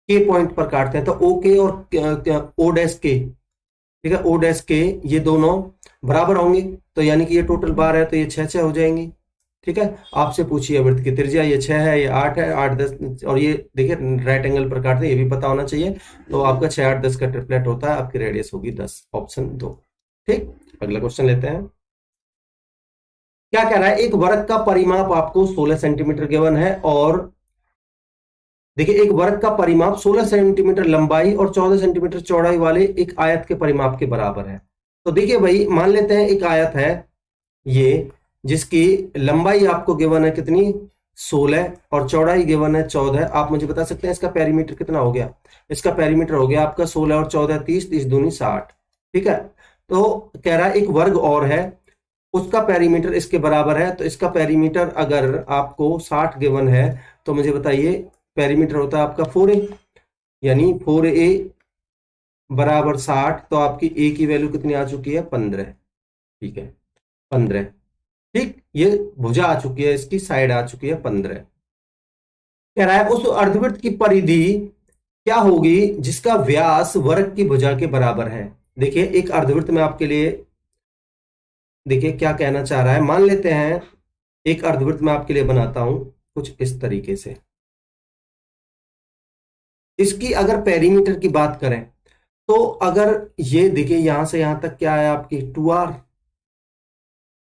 के पॉइंट पर काटते हैं, तो ओ के और ओ डैश के, ठीक है, ओ डैश के ये दोनों बराबर होंगे, तो यानी कि ये टोटल 12 है तो ये 6 6 हो जाएंगे। ठीक है, आपसे पूछिए वृत्त की त्रिज्या, ये 6 है, ये 8 है, 8 10, और ये देखिए राइट एंगल पर काटते हैं, ये भी पता होना चाहिए। तो आपका 6 8 10 का ट्रिपलेट होता है, आपकी रेडियस होगी 10, ऑप्शन 2। ठीक, अगला क्वेश्चन लेते हैं। क्या कह रहा है, एक वर्ग का परिमाप आपको 16 सेंटीमीटर गिवन है, और देखिए एक वर्ग का परिमाप 16 सेंटीमीटर लंबाई और 14 सेंटीमीटर चौड़ाई वाले एक आयत के परिमाप के बराबर है। तो देखिए भाई मान लेते हैं एक आयत है ये, जिसकी लंबाई आपको गिवन है कितनी, 16, और चौड़ाई गिवन है 14। आप मुझे बता सकते हैं इसका पेरीमीटर कितना हो गया। इसका पेरीमीटर हो गया आपका 16 और 14 30, 30 दूनी 60। ठीक है, तो कह रहा है एक वर्ग और है, उसका पेरीमीटर इसके बराबर है। तो इसका पेरीमीटर अगर आपको 60 गिवन है तो मुझे बताइए पेरीमीटर होता है आपका 4a, यानी 4a बराबर 60। तो आपकी a की वैल्यू कितनी आ चुकी है, 15। ठीक है, 15। ठीक, ये भुजा आ चुकी है, इसकी साइड आ चुकी है 15। कह रहा है उस अर्धवृत्त की परिधि क्या होगी जिसका व्यास वर्ग की भुजा के बराबर है। देखिए एक अर्धवृत्त में आपके लिए, देखिए क्या कहना चाह रहा है। मान लेते हैं एक अर्धवृत्त में आपके लिए बनाता हूं कुछ इस तरीके से। इसकी अगर पेरीमीटर की बात करें तो अगर ये देखिए यहां से यहां तक क्या है आपकी 2r,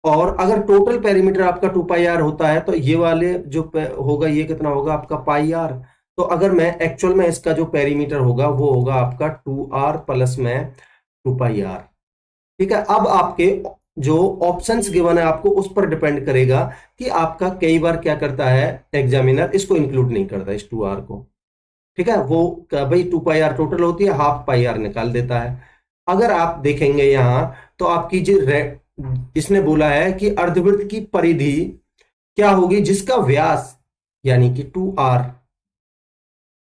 और अगर टोटल पेरीमीटर आपका 2 पाई आर होता है तो ये वाले जो होगा ये कितना होगा आपका पाई आर। तो अगर मैं एक्चुअल में इसका जो पेरीमीटर होगा वो होगा आपका 2r प्लस में 2 पाई आर। ठीक है, अब आपके जो ऑप्शंस गिवन है आपको उस पर डिपेंड करेगा कि आपका कई बार क्या करता है एग्जामिनर, इसको इंक्लूड नहीं करता इस 2r को। ठीक है, वो भाई 2 पाई आर टोटल होती है, हाफ पाई आर निकाल देता है। अगर आप देखेंगे यहां तो आपकी जो इसने बोला है कि अर्धवृत्त की परिधि क्या होगी जिसका व्यास यानी कि 2r,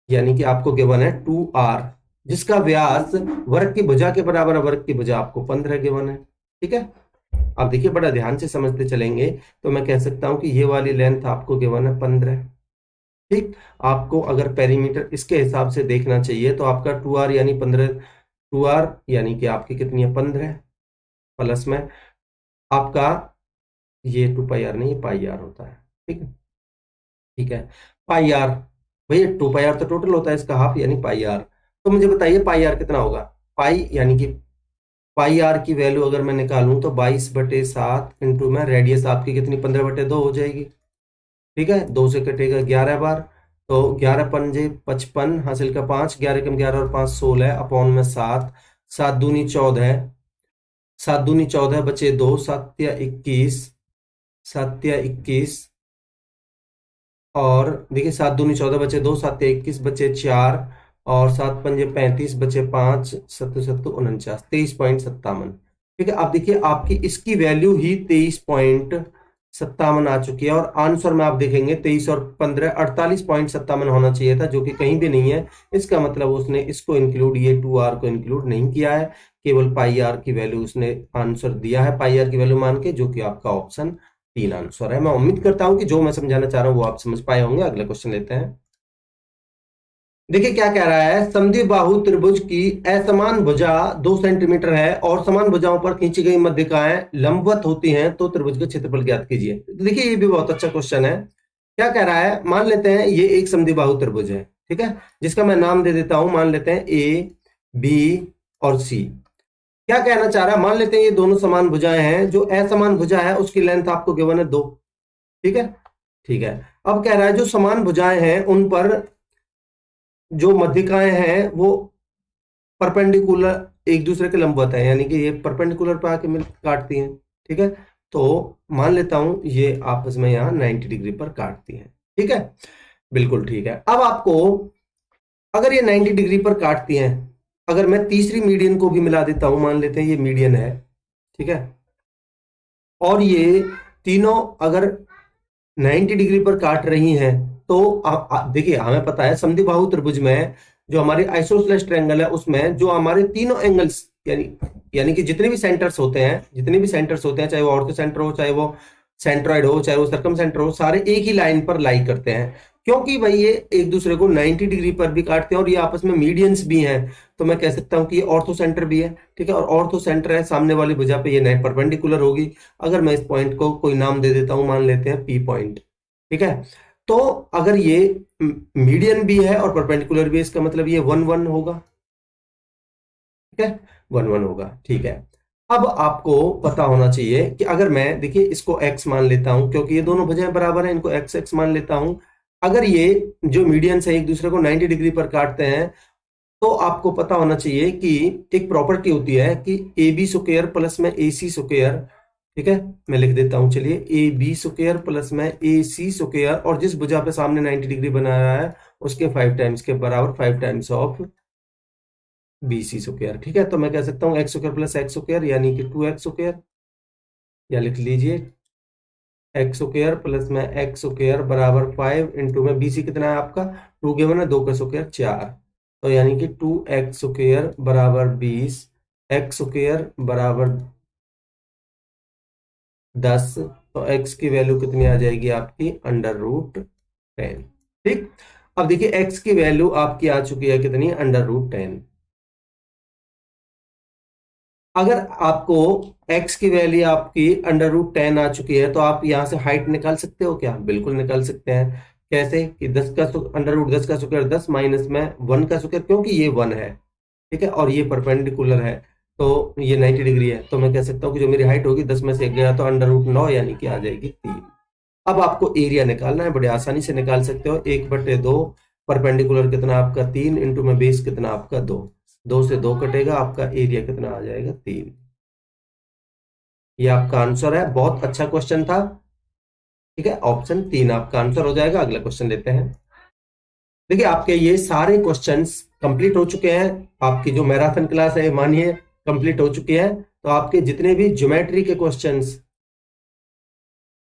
यानी कि आपको गिवन है 2r, जिसका व्यास वर्ग की भुजा के बराबर है। वर्ग की भुजा आपको 15 गिवन है। ठीक है, आप देखिए बड़ा ध्यान से समझते चलेंगे तो मैं कह सकता हूं कि ये वाली लेंथ आपको गिवन है 15। ठीक, आपको अगर पेरीमीटर इसके हिसाब से देखना चाहिए तो आपका 2r यानी 15, 2r यानी कि आपकी कितनी है 15, प्लस में आपका ये 2 पाई आर नहीं पाई आर होता है। ठीक है, ठीक है। पाई आर, भैया 2 पाई आर तो टोटल होता है इसका हाफ, यानी पाई आर। तो मुझे बताइए पाई आर कितना होगा। पाई यानी कि पाई आर की वैल्यू अगर मैं निकालूं तो 22/7 इंटू में रेडियस आपकी कितनी 15/2 हो जाएगी। ठीक है, 2 से कटेगा 11 बार, तो 11 पंजे 55, हासिल का 5, 11 कम 11 और 5 16, अपॉन में 7, 7 दूनी 14, 7 दूनी 14 बचे 2, 7 या 21, 7 या 21, और देखिए 7 दूनी 14 बचे 2, 7 या 21 बचे 4, और 7 पंजे 35 बचे 5, 7 7 49, 23.57। ठीक है, अब देखिए आपकी इसकी वैल्यू ही 23.57 आ चुकी है, और आंसर में आप देखेंगे 23 और 15 48.57 होना चाहिए था, जो कि कहीं भी नहीं है। इसका मतलब उसने इसको इंक्लूड, ये 2r को इंक्लूड नहीं किया है, केवल पाई आर की वैल्यू उसने आंसर दिया है, पाई आर की वैल्यू मान के, जो कि आपका ऑप्शन 3 आंसर है। मैं उम्मीद करता हूं कि जो मैं समझाना चाह रहा हूं वो आप समझ पाए होंगे। अगला क्वेश्चन लेते हैं। देखिए क्या कह रहा है, समद्विबाहु त्रिभुज की असमान भुजा 2 सेंटीमीटर है और समान भुजाओं पर खींची गई मध्यिकाएं लंबवत होती हैं, तो त्रिभुज का क्षेत्रफल ज्ञात कीजिए। तो देखिए ये भी बहुत अच्छा क्वेश्चन है। क्या कह रहा है, मान लेते हैं ये एक समद्विबाहु त्रिभुज है, ठीक है, जिसका मैं नाम दे देता हूं, मान लेते हैं ए, बी और सी। क्या कहना चाह रहा है, मान लेते हैं ये दोनों समान भुजाएं हैं, जो असमान भुजा है उसकी लेंथ आपको गिवन है 2। ठीक है, ठीक है। अब कह रहा है जो समान भुजाएं हैं उन पर जो मध्यिकाएं हैं वो परपेंडिकुलर एक दूसरे के लंबवत है, यानी कि ये परपेंडिकुलर पे आके मिल काटती हैं। ठीक है, तो मान लेता हूं ये आपस में यहां 90 डिग्री पर काटती हैं। ठीक है, बिल्कुल ठीक है। अब आपको अगर ये 90 डिग्री पर काटती हैं, अगर मैं तीसरी मीडियन को भी मिला देता हूं, मान लेते हैं ये मीडियन है, ठीक है, और ये तीनों अगर 90 डिग्री पर काट रही हैं, तो देखिए हमें पता है समद्विबाहु त्रिभुज में जो हमारे आइसोसेलेस ट्रायंगल है उसमें जो हमारे तीनों एंगल्स, यानी कि जितने भी सेंटर्स होते हैं, चाहे वो ऑर्थो सेंटर हो, चाहे वो सेंट्रॉइड हो, चाहे वो सर्कम सेंटर हो, सारे एक ही लाइन पर लाई करते हैं, क्योंकि भाई ये एक दूसरे को 90 डिग्री पर भी काटते हैं और ये आपस में मीडियंस भी हैं। तो मैं कह सकता हूं कि ये ऑर्थो सेंटर भी है। ठीक है, और ऑर्थो सेंटर है, सामने वाली भुजा पे ये नेट परपेंडिकुलर होगी। अगर मैं इस पॉइंट को कोई नाम दे देता हूं, मान लेते हैं पी पॉइंट। ठीक है, तो अगर ये मीडियन भी है और परपेंडिकुलर भी है, इसका मतलब ये 1 1 होगा। ठीक है, 1 1 होगा। ठीक है, अब आपको पता होना चाहिए कि अगर मैं देखिए इसको x मान लेता हूं, क्योंकि ये दोनों भुजाएं बराबर हैं, इनको x x मान लेता हूं। अगर ये जो मीडियंस है एक दूसरे को 90 डिग्री पर काटते हैं, तो आपको पता होना चाहिए कि एक प्रॉपर्टी होती है कि ए बी स्क्वायर प्लस में ए सी स्क्वायर। ठीक है, मैं लिख देता हूं, चलिए ए बी स्क्वायर प्लस में ए सी स्क्वायर, और जिस भुजा पे सामने 90 डिग्री बना रहा है उसके 5 टाइम्स के बराबर, 5 times of B C square. ठीक है, तो मैं कह सकता हूँ X square plus X square यानी कि 2x स्क्वायर, या लिख लीजिए एक्स स्क्वायर प्लस में एक्स स्क्वायर बराबर 5 इंटू में बीसी कितना है आपका 2 गिवन है, 2 का स्क्वायर 4, तो यानी कि 2x स्क्वायर बराबर 20, एक्स स्क्वायर बराबर 10, तो x की वैल्यू कितनी आ जाएगी आपकी √10। ठीक, अब देखिए x की वैल्यू आपकी आ चुकी है कितनी, √10। अगर आपको x की वैल्यू आपकी √10 आ चुकी है, तो आप यहां से हाइट निकाल सकते हो क्या, बिल्कुल निकाल सकते हैं। कैसे कि 10 का √10 का स्क्वायर 10 माइनस में 1 का स्क्वायर, क्योंकि ये 1 है। ठीक है, और ये परपेंडिकुलर है, तो ये 90 डिग्री है, तो मैं कह सकता हूँ कि जो मेरी हाइट होगी 10 में से 1 गया तो √9, यानी कि आ जाएगी 3। अब आपको एरिया निकालना है, बड़े आसानी से निकाल सकते हो। 1/2, परपेंडिकुलर कितना आपका 3 इंटू में बेस कितना आपका 2, 2 से 2 कटेगा, आपका एरिया कितना आ जाएगा 3। ये आपका आंसर है, बहुत अच्छा क्वेश्चन था। ठीक है, ऑप्शन 3 आपका आंसर हो जाएगा। अगला क्वेश्चन लेते हैं। देखिए आपके ये सारे क्वेश्चंस कंप्लीट हो चुके हैं, आपकी जो मैराथन क्लास है मानिए कंप्लीट हो चुकी है। तो आपके जितने भी ज्योमेट्री के क्वेश्चंस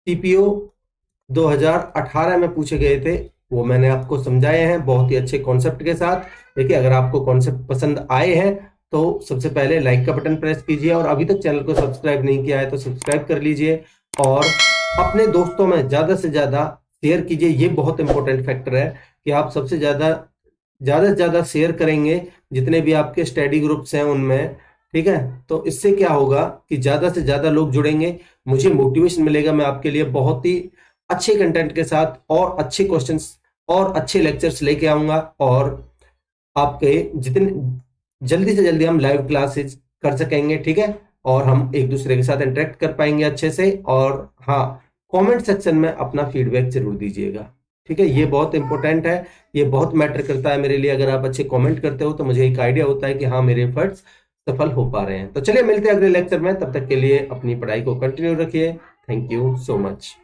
सीपीओ 2018 में पूछे गए थे वो मैंने आपको समझाए हैं बहुत ही अच्छे कॉन्सेप्ट के साथ। देखिए अगर आपको कॉन्सेप्ट पसंद आए हैं तो सबसे पहले लाइक का बटन प्रेस कीजिए, और अभी तक चैनल को सब्सक्राइब नहीं किया है तो सब्सक्राइब कर लीजिए, और अपने दोस्तों में ज्यादा से ज्यादा शेयर कीजिए। ये बहुत इंपॉर्टेंट फैक्टर है कि आप सबसे ज्यादा से ज्यादा शेयर करेंगे जितने भी आपके स्टडी ग्रुप्स हैं उनमें। ठीक है, तो इससे क्या होगा कि ज्यादा से ज्यादा लोग जुड़ेंगे, मुझे मोटिवेशन मिलेगा, मैं आपके लिए बहुत ही अच्छे कंटेंट के साथ और अच्छे क्वेश्चंस और अच्छे लेक्चर्स लेके आऊंगा, और आपके जितने जल्दी से जल्दी हम लाइव क्लासेस कर सकेंगे, ठीक है, और हम एक दूसरे के साथ इंटरेक्ट कर पाएंगे अच्छे से। और हाँ, कमेंट सेक्शन में अपना फीडबैक जरूर दीजिएगा, ठीक है, ये बहुत इंपॉर्टेंट है, ये बहुत मैटर करता है मेरे लिए। अगर आप अच्छे कमेंट करते हो तो मुझे एक आइडिया होता है कि हाँ, मेरे एफर्ट्स सफल हो पा रहे हैं। तो चलिए मिलते हैं अगले लेक्चर में, तब तक के लिए अपनी पढ़ाई को कंटिन्यू रखिए। Thank you so much.